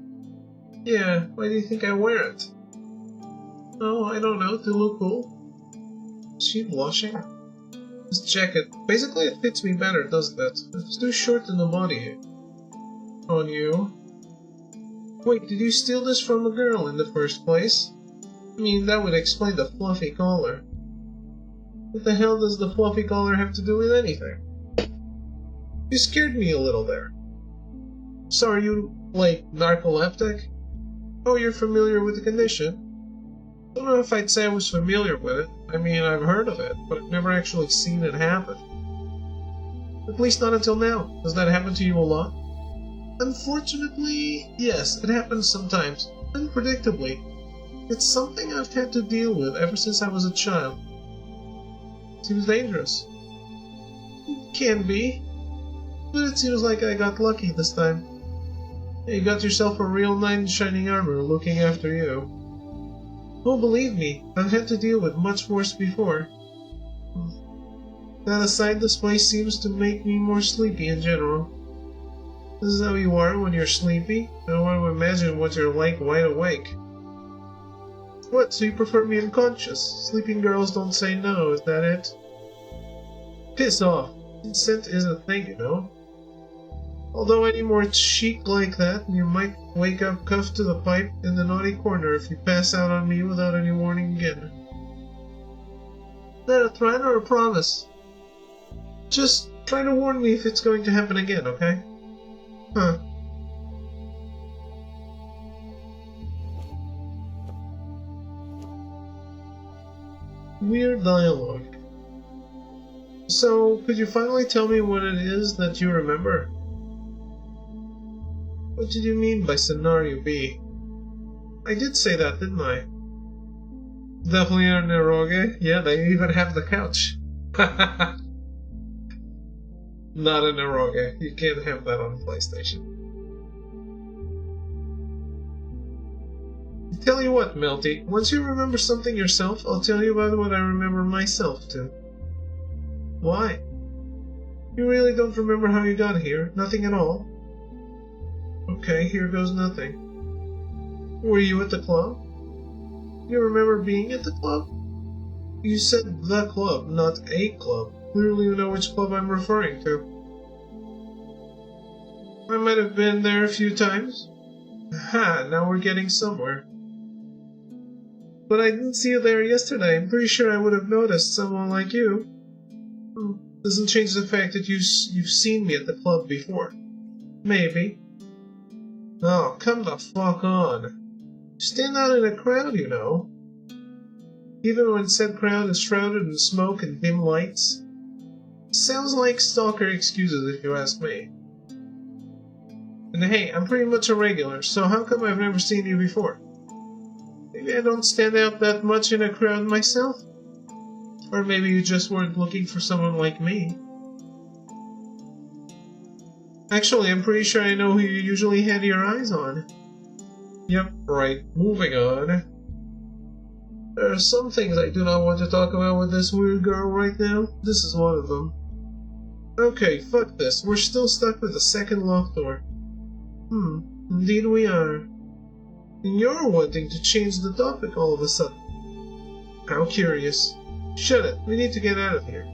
S1: Yeah, why do you think I wear it? Oh, I don't know, to look cool. Is she blushing? This jacket, basically it fits me better, doesn't it? It's too short in the body. On you. Wait, did you steal this from a girl in the first place? I mean, that would explain the fluffy collar. What the hell does the fluffy collar have to do with anything? You scared me a little there. So are you, like, narcoleptic? Oh, you're familiar with the condition? I don't know if I'd say I was familiar with it. I mean, I've heard of it, but I've never actually seen it happen. At least not until now. Does that happen to you a lot? Unfortunately, yes, it happens sometimes. Unpredictably. It's something I've had to deal with ever since I was a child. Seems dangerous. It can be. But it seems like I got lucky this time. You got yourself a real knight in shining armor looking after you. Oh, believe me, I've had to deal with much worse before. That aside, this place seems to make me more sleepy in general. This is how you are when you're sleepy? I don't want to imagine what you're like wide awake. What, so you prefer me unconscious? Sleeping girls don't say no, is that it? Piss off. Consent is a thing, you know. Although any more chic like that, you might wake up cuffed to the pipe in the naughty corner if you pass out on me without any warning again. Is that a threat or a promise? Just try to warn me if it's going to happen again, okay? Huh. Weird dialogue. So, could you finally tell me what it is that you remember? What did you mean by scenario B? I did say that, didn't I? Definitely an eroge. Yeah, they even have the couch. Not an eroge. You can't have that on PlayStation. Tell you what, Melty. Once you remember something yourself, I'll tell you about what I remember myself too. Why? You really don't remember how you got here? Nothing at all? Okay, here goes nothing. Were you at the club? You remember being at the club? You said the club, not a club. Clearly you know which club I'm referring to. I might have been there a few times. Ha, now we're getting somewhere. But I didn't see you there yesterday. I'm pretty sure I would have noticed someone like you. Doesn't change the fact that you've seen me at the club before. Maybe. Oh, come the fuck on. You stand out in a crowd, you know. Even when said crowd is shrouded in smoke and dim lights. Sounds like stalker excuses if you ask me. And hey, I'm pretty much a regular, so how come I've never seen you before? Maybe I don't stand out that much in a crowd myself? Or maybe you just weren't looking for someone like me. Actually, I'm pretty sure I know who you usually had your eyes on. Yep, right. Moving on. There are some things I do not want to talk about with this weird girl right now. This is one of them. Okay, fuck this. We're still stuck with the second locked door. Indeed we are. And you're wanting to change the topic all of a sudden. How curious. Shut it. We need to get out of here.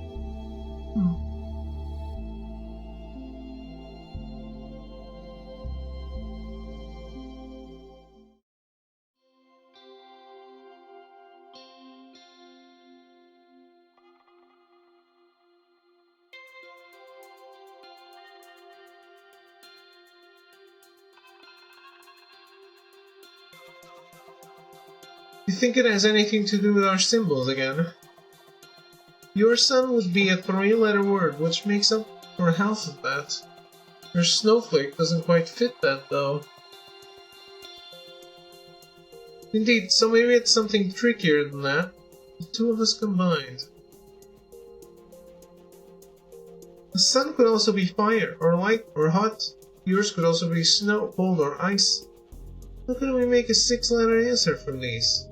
S1: You think it has anything to do with our symbols again? Your son would be a three-letter word, which makes up for half of that. Your snowflake doesn't quite fit that, though. Indeed, so maybe it's something trickier than that. The two of us combined. The sun could also be fire, or light, or hot. Yours could also be snow, cold, or ice. How can we make a six-letter answer from these?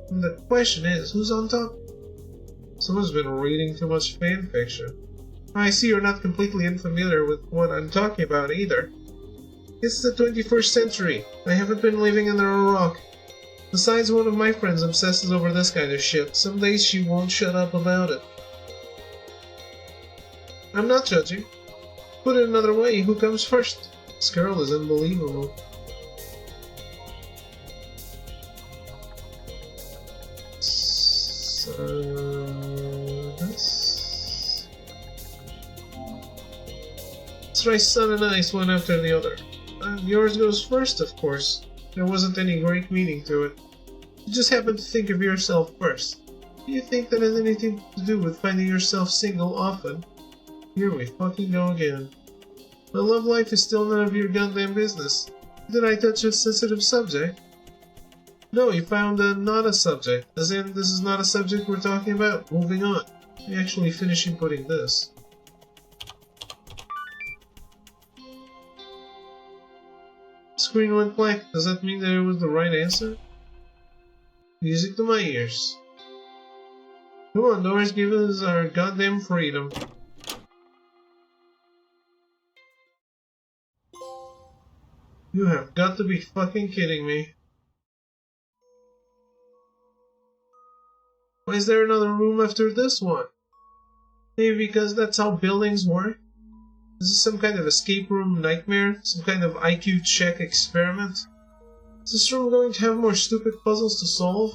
S1: And the question is, who's on top? Someone's been reading too much fanfiction. I see you're not completely unfamiliar with what I'm talking about either. It's the 21st century. I haven't been living under a rock. Besides, one of my friends obsesses over this kind of shit. Some days she won't shut up about it. I'm not judging. Put it another way, who comes first? This girl is unbelievable. So... 。 . 。 。 。 。 . 。 . 。 . 。 . 。 . 。 . 。 . 。 . 。 . 。 。 。 。 。 。 . 。 。 。 。 。 。 。 。 。 。 。 。 。 。 。 。 。 。 。 。 。 。 。 。 。 。 。 。That's right, son and I, one after the other. Yours goes first, of course. There wasn't any great meaning to it. You just happened to think of yourself first. Do you think that has anything to do with finding yourself single often? Here we fucking go again. My love life is still none of your goddamn business. Did I touch a sensitive subject? No, you found not a subject. As in, this is not a subject we're talking about. Moving on. I'm actually finishing putting this. Screen went black. Does that mean that it was the right answer? Music to my ears. Come on, Doris, give us our goddamn freedom. You have got to be fucking kidding me. Why is there another room after this one? Maybe because that's how buildings work? Is this some kind of escape room nightmare? Some kind of IQ check experiment? Is this room going to have more stupid puzzles to solve?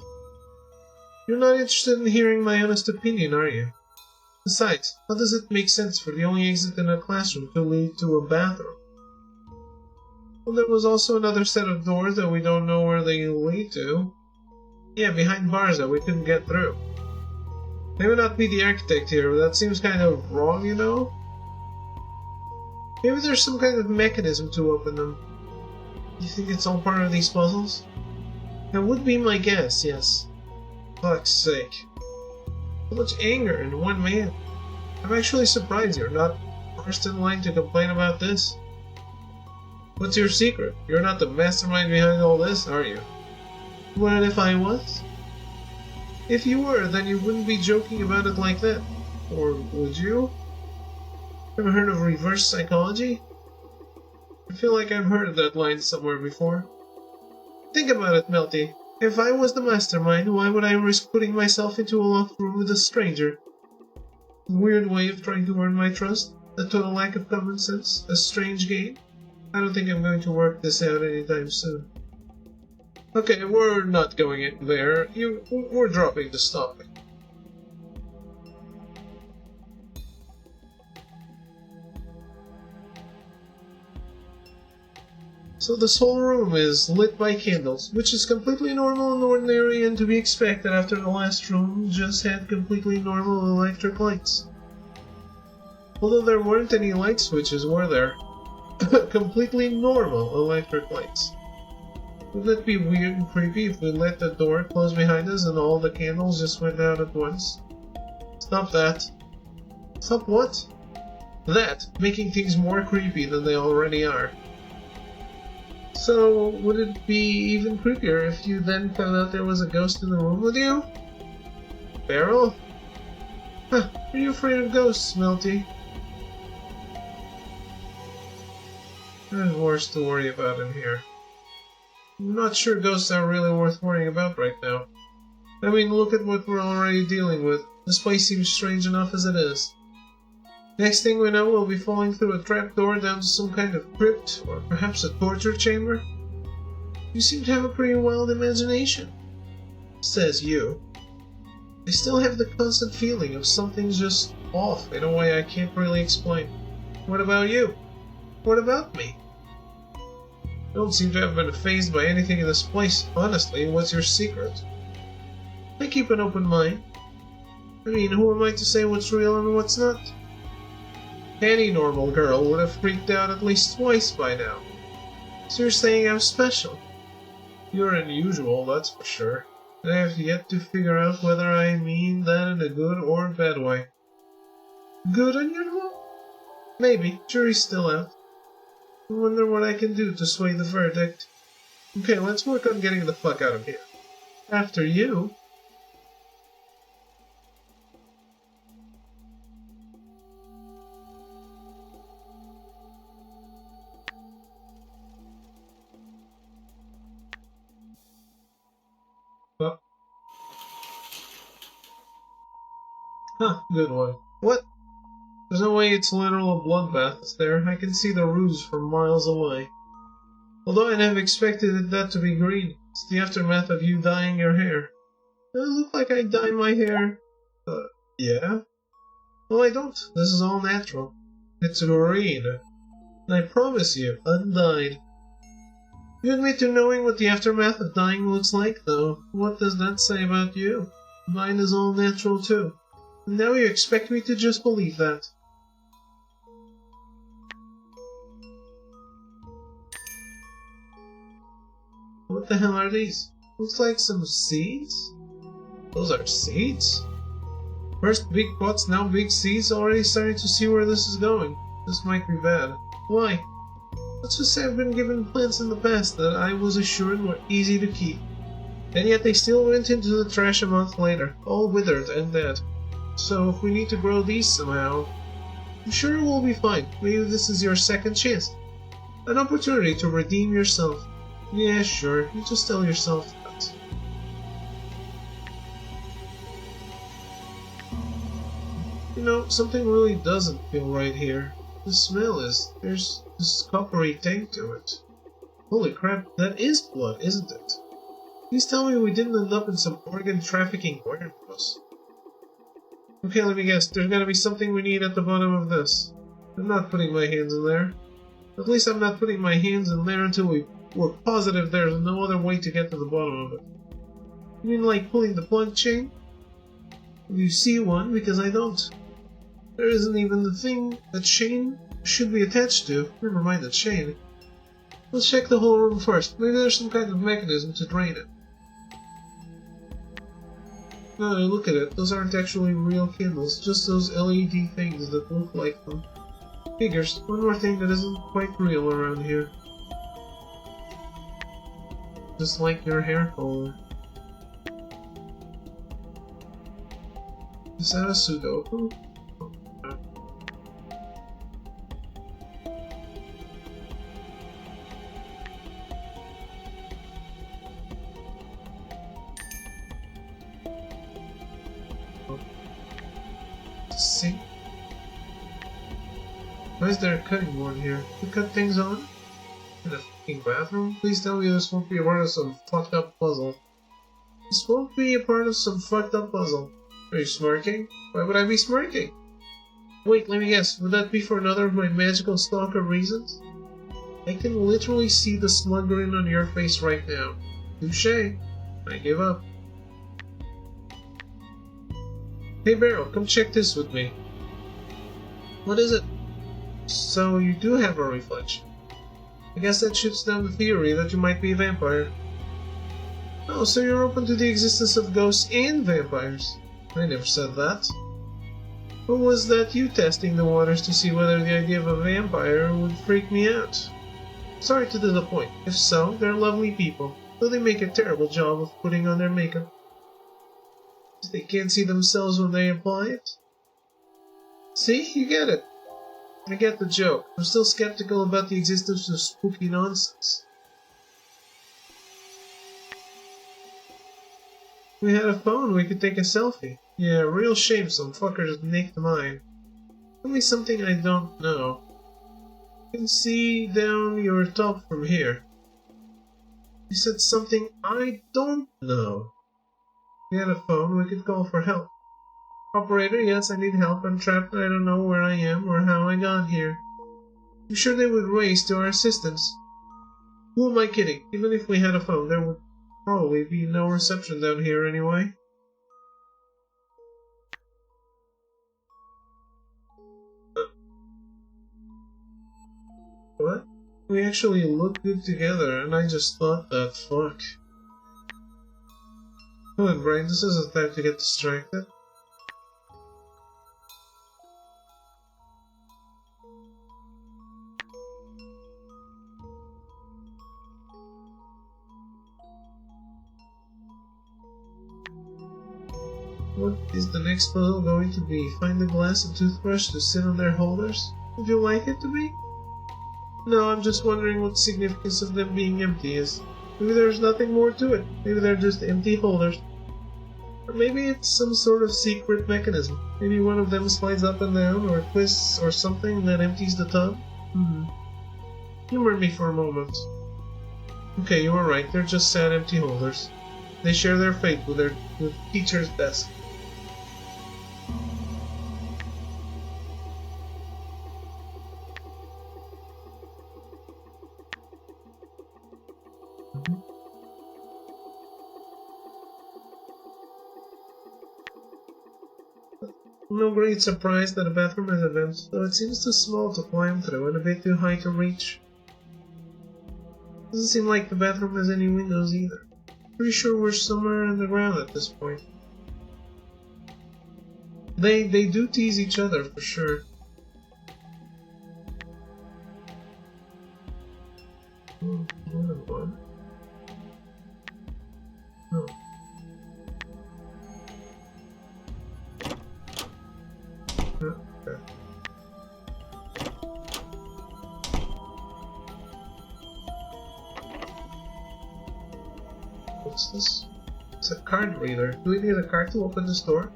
S1: You're not interested in hearing my honest opinion, are you? Besides, how does it make sense for the only exit in a classroom to lead to a bathroom? Well, there was also another set of doors that we don't know where they lead to. Yeah, behind bars that we couldn't get through. Maybe not be the architect here, but that seems kind of wrong, you know? Maybe there's some kind of mechanism to open them. You think it's all part of these puzzles? That would be my guess, yes. Fuck's sake. So much anger in one man. I'm actually surprised you're not first in line to complain about this. What's your secret? You're not the mastermind behind all this, are you? What if I was? If you were, then you wouldn't be joking about it like that. Or would you? Ever heard of reverse psychology? I feel like I've heard of that line somewhere before. Think about it, Melty. If I was the mastermind, why would I risk putting myself into a locked room with a stranger? A weird way of trying to earn my trust? A total lack of common sense? A strange game? I don't think I'm going to work this out anytime soon. Okay, we're not going in there. We're dropping this topic. So this whole room is lit by candles, which is completely normal and ordinary and to be expected after the last room just had completely normal electric lights. Although there weren't any light switches, were there? Completely normal electric lights. Wouldn't it be weird and creepy if we let the door close behind us and all the candles just went out at once? Stop that. Stop what? That, making things more creepy than they already are. So, would it be even creepier if you then found out there was a ghost in the room with you? Beryl? Huh, are you afraid of ghosts, Melty? There's worse to worry about in here. I'm not sure ghosts are really worth worrying about right now. I mean, look at what we're already dealing with. This place seems strange enough as it is. Next thing we know, we'll be falling through a trapdoor down to some kind of crypt, or perhaps a torture chamber. You seem to have a pretty wild imagination. Says you. I still have the constant feeling of something's just off in a way I can't really explain. What about you? What about me? I don't seem to have been fazed by anything in this place. Honestly, what's your secret? I keep an open mind. I mean, who am I to say what's real and what's not? Any normal girl would have freaked out at least twice by now. So you're saying I'm special? You're unusual, that's for sure. And I have yet to figure out whether I mean that in a good or bad way. Good unusual? Maybe. Jury's still out. I wonder what I can do to sway the verdict. Okay, let's work on getting the fuck out of here. After you. Oh. Huh, good one. What? There's no way it's literal bloodbath, is there? I can see the ruse from miles away. Although I'd have expected that to be green. It's the aftermath of you dyeing your hair. I look like I dye my hair. Yeah? Well, I don't. This is all natural. It's green. And I promise you, undyed. You admit to knowing what the aftermath of dying looks like, though. What does that say about you? Mine is all natural, too. And now you expect me to just believe that. What the hell are these? Looks like some seeds? Those are seeds? First big pots, now big seeds, already starting to see where this is going. This might be bad. Why? Let's just say I've been given plants in the past that I was assured were easy to keep. And yet they still went into the trash a month later, all withered and dead. So if we need to grow these somehow, I'm sure we'll be fine. Maybe this is your second chance. An opportunity to redeem yourself. Yeah, sure, you just tell yourself that. You know, something really doesn't feel right here. The smell is... there's this coppery taint to it. Holy crap, that is blood, isn't it? Please tell me we didn't end up in some organ trafficking warehouse. Okay, let me guess, there's gotta be something we need at the bottom of this. I'm not putting my hands in there. At least I'm not putting my hands in there until we're positive there's no other way to get to the bottom of it. You mean like pulling the plug chain? You see one, because I don't. There isn't even the thing that chain should be attached to. Never mind the chain. Let's check the whole room first. Maybe there's some kind of mechanism to drain it. No, look at it. Those aren't actually real candles, just those LED things that look like them. Figures. One more thing that isn't quite real around here. Just like your hair color. Is that a Sudoku? See? Why is there a cutting board here? To cut things on? In a fucking bathroom? Please tell me this won't be a part of some fucked up puzzle. This won't be a part of some fucked up puzzle. Are you smirking? Why would I be smirking? Wait, let me guess. Would that be for another of my magical stalker reasons? I can literally see the smug grin on your face right now. Touché. I give up. Hey Barrel, come check this with me. What is it? So you do have a reflection. I guess that shoots down the theory that you might be a vampire. Oh, so you're open to the existence of ghosts and vampires. I never said that. Or was that you testing the waters to see whether the idea of a vampire would freak me out? Sorry to disappoint. If so, they're lovely people, though they make a terrible job of putting on their makeup. They can't see themselves when they apply it? See? You get it. I get the joke. I'm still skeptical about the existence of spooky nonsense. If we had a phone, we could take a selfie. Yeah, real shame some fuckers nicked mine. Tell me something I don't know. You can see down your top from here. You said something I don't know. If we had a phone, we could call for help. Operator, yes, I need help. I'm trapped and I don't know where I am or how I got here. I'm sure they would race to our assistance. Who am I kidding? Even if we had a phone, there would probably be no reception down here anyway. What? We actually look good together, and I just thought that, fuck. Come on, Brain, this isn't time to get distracted. What is the next puzzle going to be? Find a glass and toothbrush to sit on their holders? Would you like it to be? No, I'm just wondering what the significance of them being empty is. Maybe there's nothing more to it. Maybe they're just empty holders. Or maybe it's some sort of secret mechanism. Maybe one of them slides up and down, or twists, or something that empties the tub. Humor me for a moment. Okay, you were right. They're just sad empty holders. They share their fate with their teacher's desk. No great surprise that the bathroom has a vent, though it seems too small to climb through and a bit too high to reach. Doesn't seem like the bathroom has any windows either. Pretty sure we're somewhere underground at this point. They do tease each other for sure. One. No. Okay. What's this? It's a card reader. Do we need a card to open this door?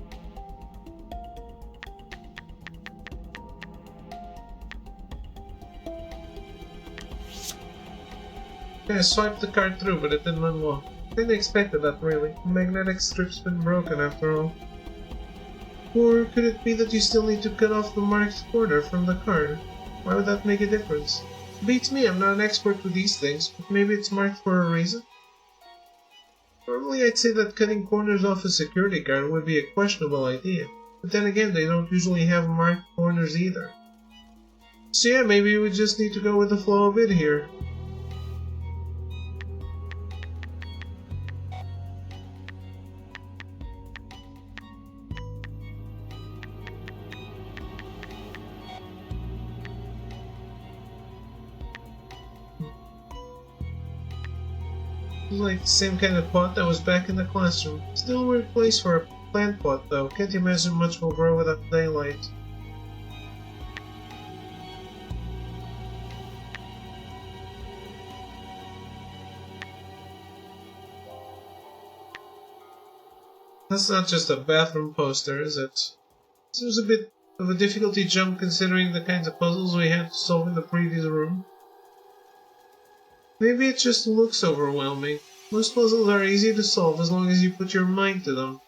S1: Yeah, I swiped the card through, but it didn't unlock. Didn't expect that really. The magnetic strip's been broken after all. Or could it be that you still need to cut off the marked corner from the card? Why would that make a difference? Beats me, I'm not an expert with these things, but maybe it's marked for a reason? Normally I'd say that cutting corners off a security guard would be a questionable idea, but then again they don't usually have marked corners either. So yeah, maybe we just need to go with the flow a bit here. Like the same kind of pot that was back in the classroom. Still a weird place for a plant pot though. Can't imagine much will grow without daylight. That's not just a bathroom poster, is it? Seems a bit of a difficulty jump considering the kinds of puzzles we had to solve in the previous room. Maybe it just looks overwhelming. Most puzzles are easy to solve as long as you put your mind to them.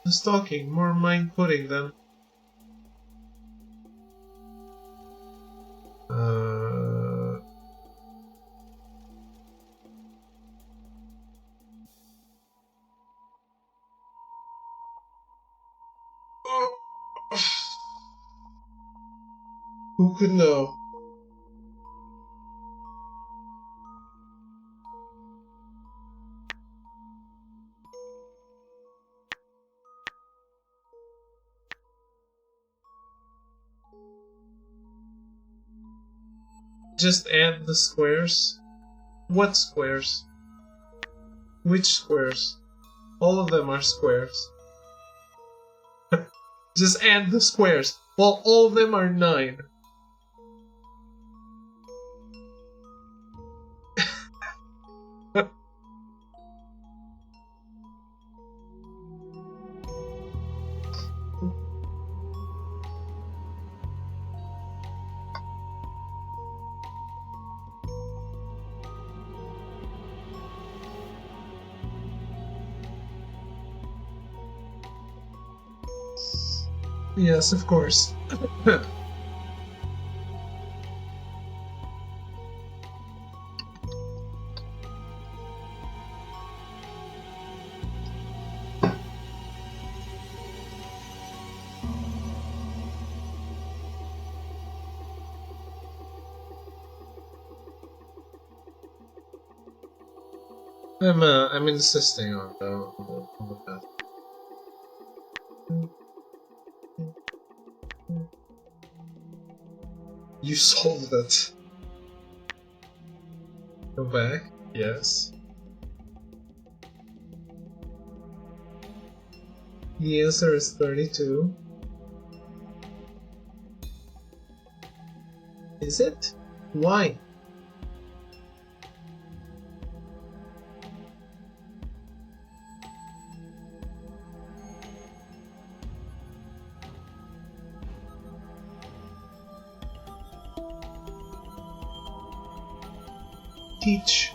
S1: Less talking, more mind putting them. Who could know? Just add the squares? What squares? Which squares? All of them are squares. Just add the squares. Well, all of them are 9. Yes, of course. I'm insisting on the path. You solved it. Go back. Yes. The answer is 32. Is it? Why? Teach.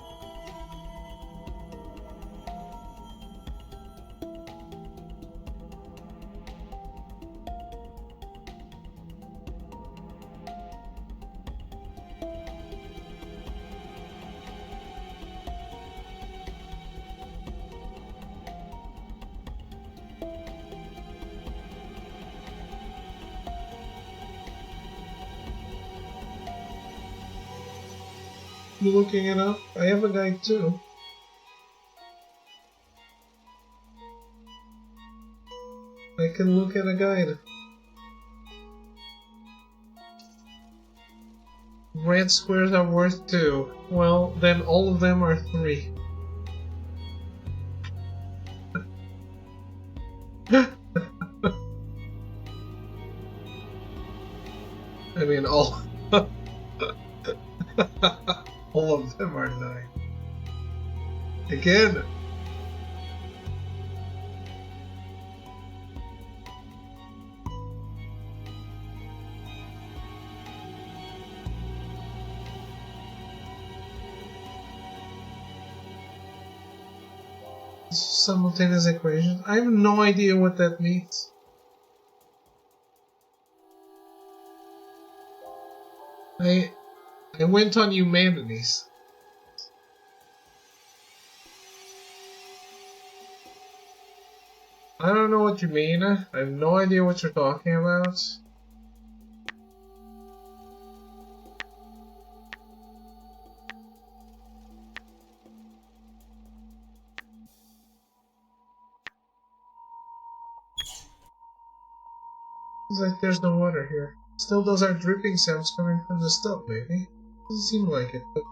S1: You looking it up? I have a guide too. I can look at a guide. Red squares are worth 2. Well, then all of them are 3. I mean, all all of them are 9. Again. Simultaneous equation. I have no idea what that means. I went on humanities. I don't know what you mean. I have no idea what you're talking about. Seems like there's no water here. Still, those are dripping sounds coming from the stove, maybe. Doesn't seem like it, but...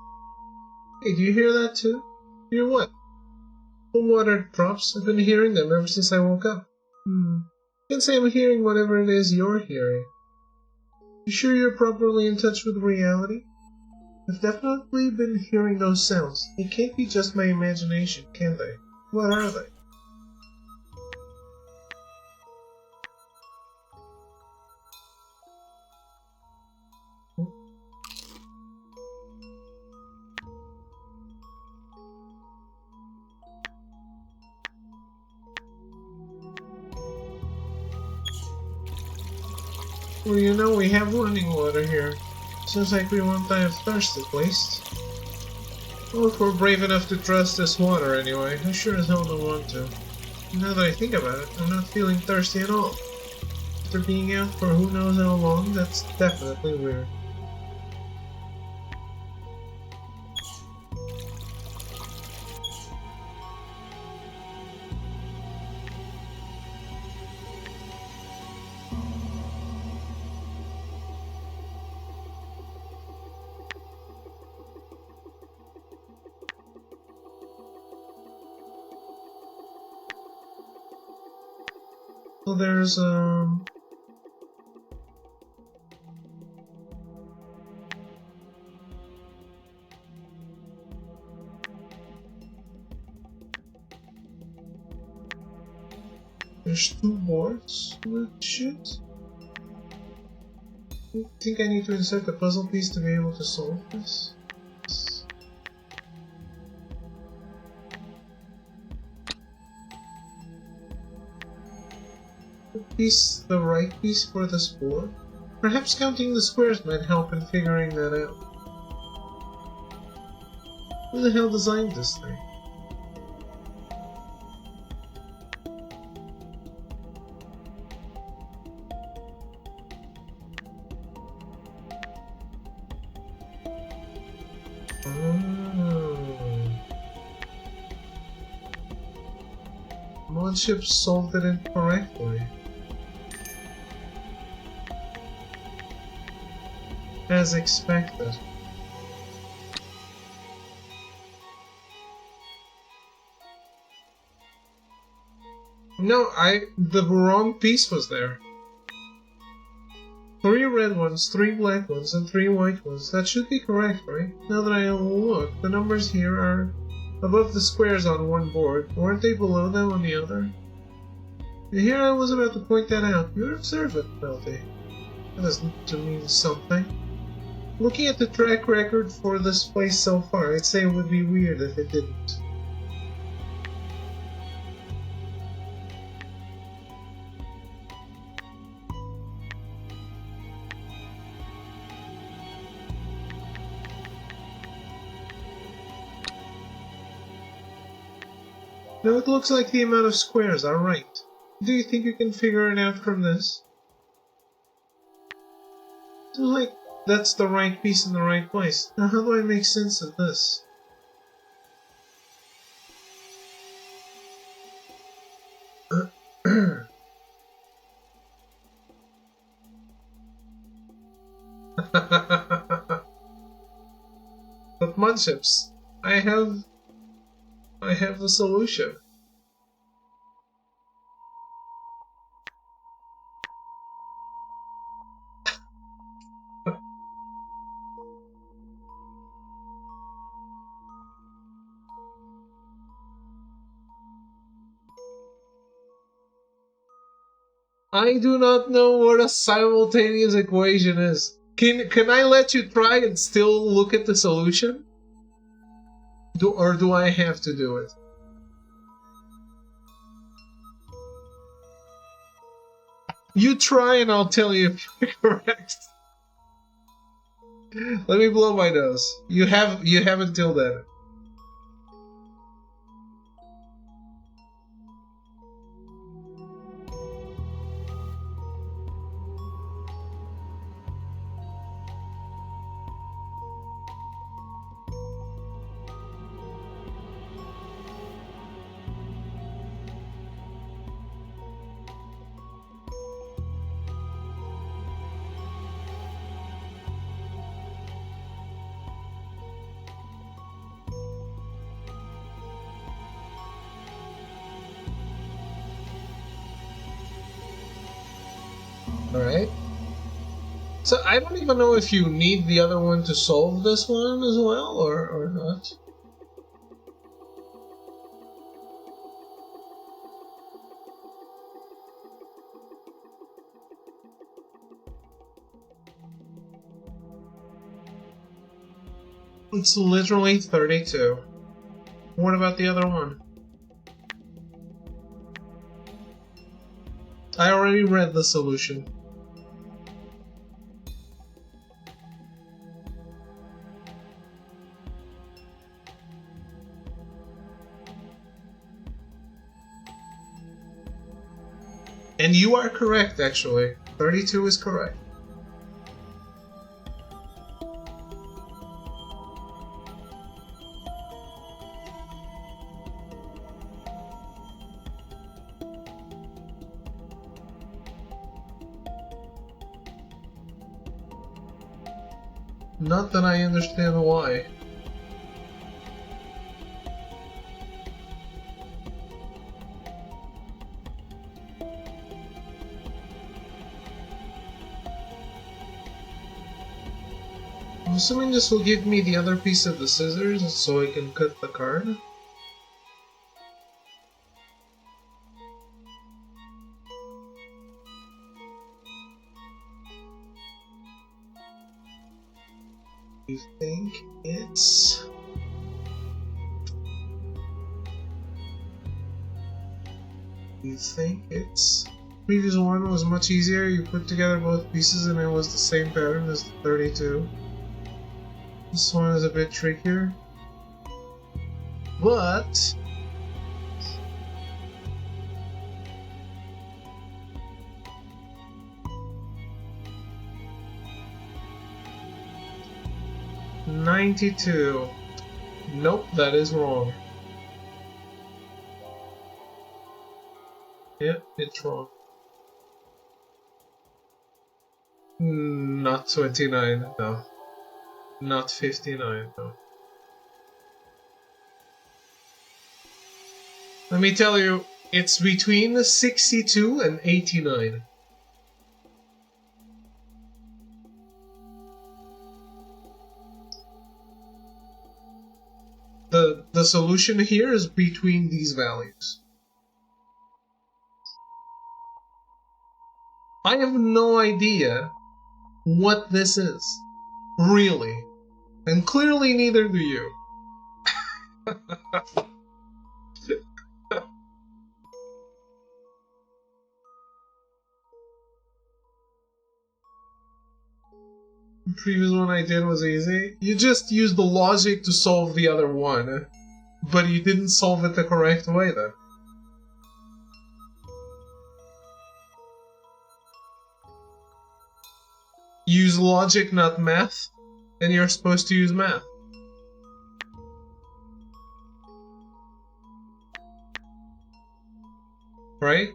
S1: Hey, do you hear that too? Hear what? The water drops. I've been hearing them ever since I woke up. I can say I'm hearing whatever it is you're hearing. You sure you're properly in touch with reality? I've definitely been hearing those sounds. They can't be just my imagination, can they? What are they? Well, you know, we have running water here. Seems like we won't die of thirst at least. Well, if we're brave enough to trust this water anyway, I sure as hell don't want to. Now that I think about it, I'm not feeling thirsty at all. After being out for who knows how long, that's definitely weird. So there's, there's 2 boards with shit. I think I need to insert the puzzle piece to be able to solve this. Piece the right piece for this board? Perhaps counting the squares might help in figuring that out. Who the hell designed this thing? Modship solved it incorrectly. As expected. No, the wrong piece was there. 3 red ones, 3 black ones, and 3 white ones. That should be correct, right? Now that I look, the numbers here are above the squares on one board. Weren't they below them on the other? And here I was about to point that out. You're observant, Melty. That has to mean something. Looking at the track record for this place so far, I'd say it would be weird if it didn't. Now it looks like the amount of squares are right. Do you think you can figure it out from this? So, like, That's the right piece in the right place. Now how do I make sense of this? But Mudships, I have a solution. I do not know what a simultaneous equation is. Can I let you try and still look at the solution? Or do I have to do it? You try and I'll tell you if you're correct. Let me blow my nose. You have until then. Alright. So I don't even know if you need the other one to solve this one as well, or not. It's literally 32. What about the other one? I already read the solution. And you are correct, actually. 32 is correct. Not that I understand why. I'm assuming this will give me the other piece of the scissors so I can cut the card. You think it's... Previous one was much easier, you put together both pieces and it was the same pattern as the 32. This one is a bit trickier. But... $92. Nope, that is wrong. Yep, it's wrong. Not 29, no. Not 59, no. Let me tell you, it's between 62 and 89. The solution here is between these values. I have no idea what this is. Really. And clearly neither do you. The previous one I did was easy. You just used the logic to solve the other one. But you didn't solve it the correct way then. You use logic, not math, then you're supposed to use math. Right?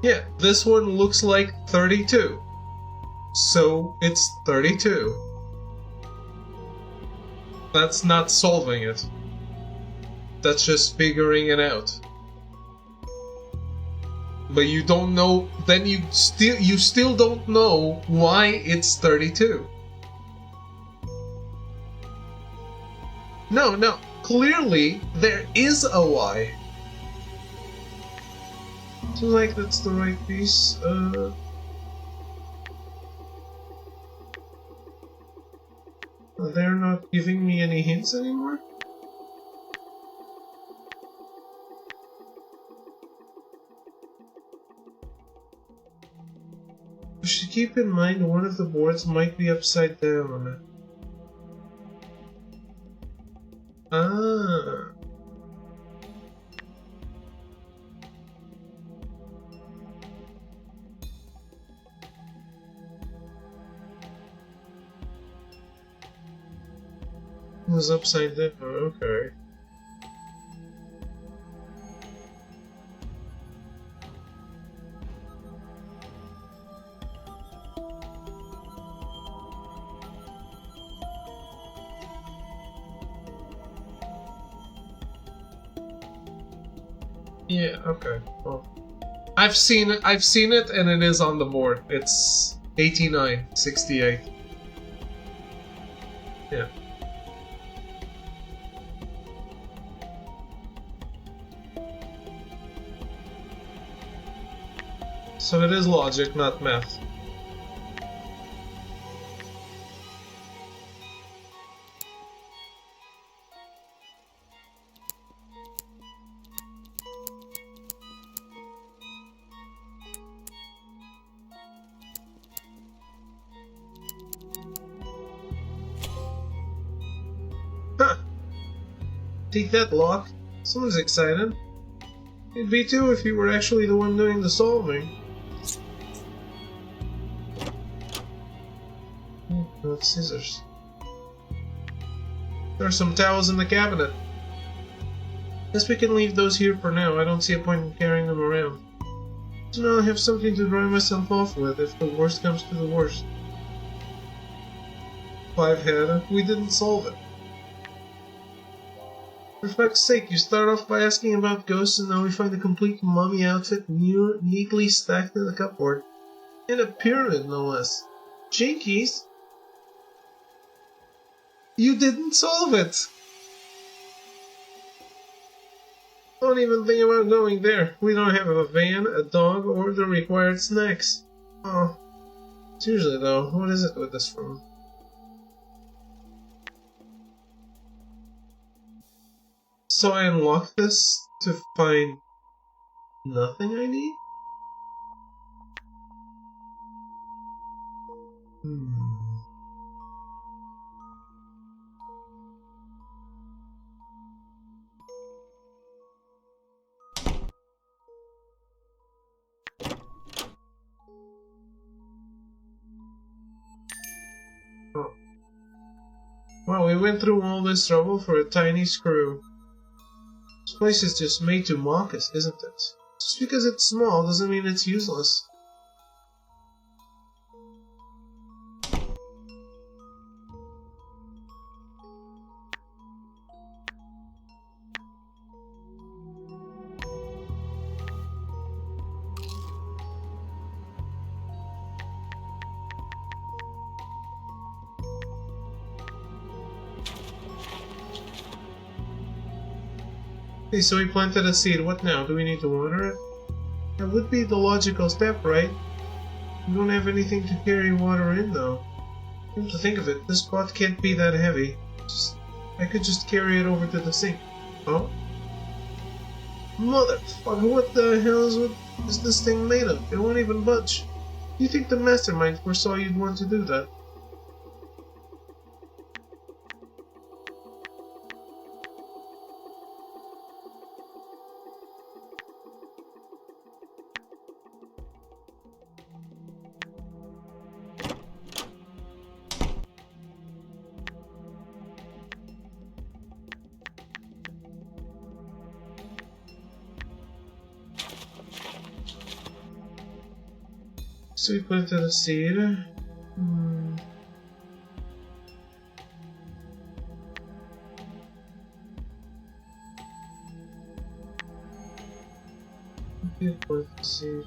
S1: Yeah, this one looks like 32. So it's 32. That's not solving it. That's just figuring it out. But you don't know, then you still don't know why it's 32. No, clearly there is a why. Seems like that's the right piece. They're not giving me any hints anymore? You should keep in mind one of the boards might be upside down. Ah. It was upside down, okay. Yeah, okay. Well, I've seen it, and it is on the board. It's 8968. Yeah. So it is logic, not math. Huh. Take that, Locke. Someone's excited. You'd be too if you were actually the one doing the solving. No scissors. There are some towels in the cabinet. Guess we can leave those here for now. I don't see a point in carrying them around. So now I have something to dry myself off with if the worst comes to the worst. 5 had. We didn't solve it. For fuck's sake, you start off by asking about ghosts and now we find a complete mummy outfit neatly stacked in the cupboard. In a pyramid, no less. Jinkies? You didn't solve it! Don't even think about going there. We don't have a van, a dog, or the required snacks. Oh. Seriously though, what is it with this phone? So I unlocked this to find nothing I need? Oh. Wow, we went through all this trouble for a tiny screw. This place is just made to mock us, isn't it? Just because it's small doesn't mean it's useless. Okay, so we planted a seed. What now? Do we need to water it? That would be the logical step, right? We don't have anything to carry water in, though. Come to think of it, this pot can't be that heavy. I could just carry it over to the sink. Oh? Motherfucker, what the hell is this thing made of? It won't even budge. You think the mastermind foresaw you'd want to do that? So we planted a seed. We planted a seed.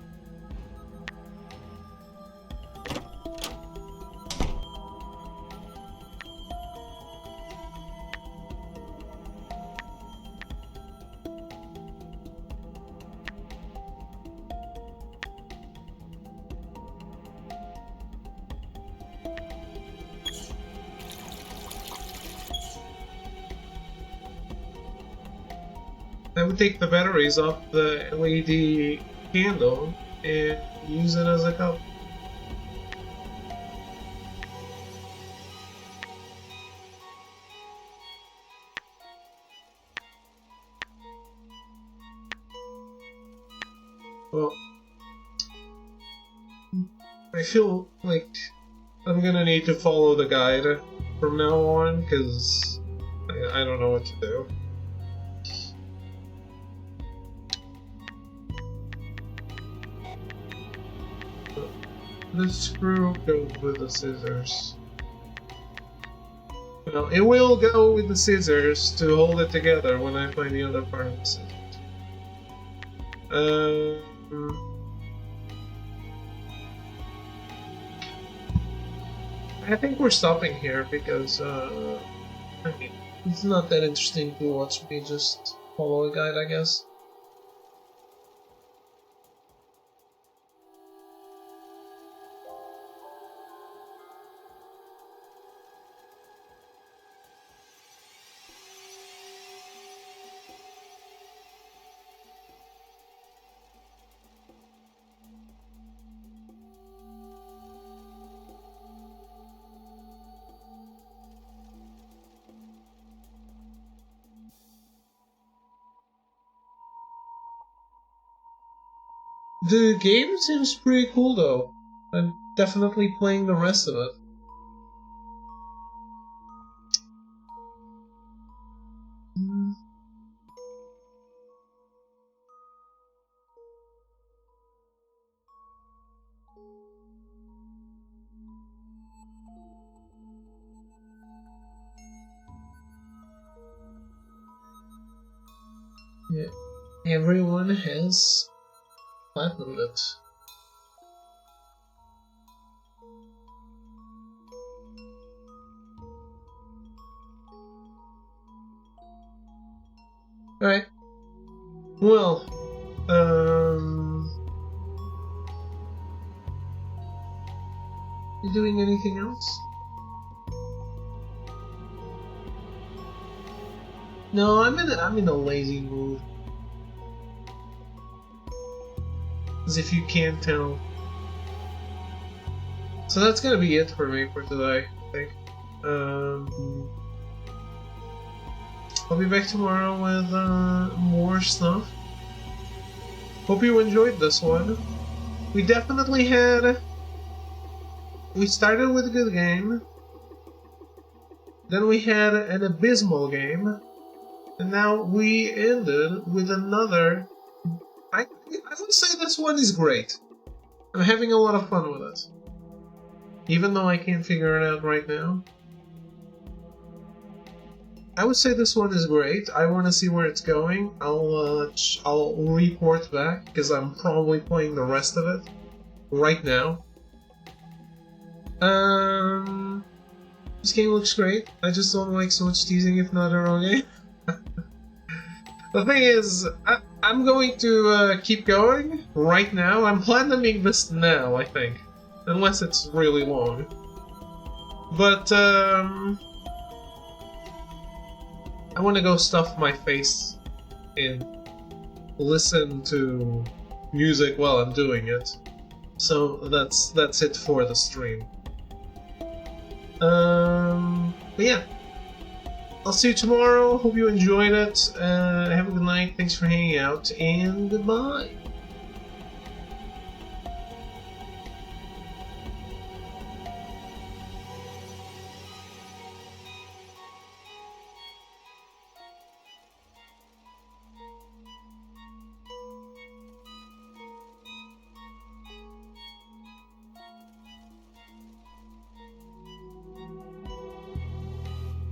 S1: I would take the batteries off the LED candle and use it as a cup. Well, I feel like I'm gonna need to follow the guide from now on, because I don't know what to do. The screw goes with the scissors. Well, it will go with the scissors to hold it together when I find the other part of the scissors. I think we're stopping here because, I mean, it's not that interesting to watch me just follow a guide, I guess. The game seems pretty cool though. I'm definitely playing the rest of it. Yeah, everyone has platinumed it. Alright. Well, you doing anything else? No, I'm in a lazy mood. As if you can't tell. So that's gonna be it for me for today, I think. I'll be back tomorrow with more stuff. Hope you enjoyed this one. We definitely had... We started with a good game. Then we had an abysmal game. And now we ended with another... I would say this one is great. I'm having a lot of fun with it. Even though I can't figure it out right now. I would say this one is great. I want to see where it's going. I'll report back, because I'm probably playing the rest of it right now. This game looks great. I just don't like so much teasing if not a wrong game. The thing is, I'm going to keep going right now. I'm planning this now, I think. Unless it's really long. But, I want to go stuff my face and listen to music while I'm doing it. So that's it for the stream. But yeah. I'll see you tomorrow. Hope you enjoyed it. Have a good night. Thanks for hanging out, and goodbye.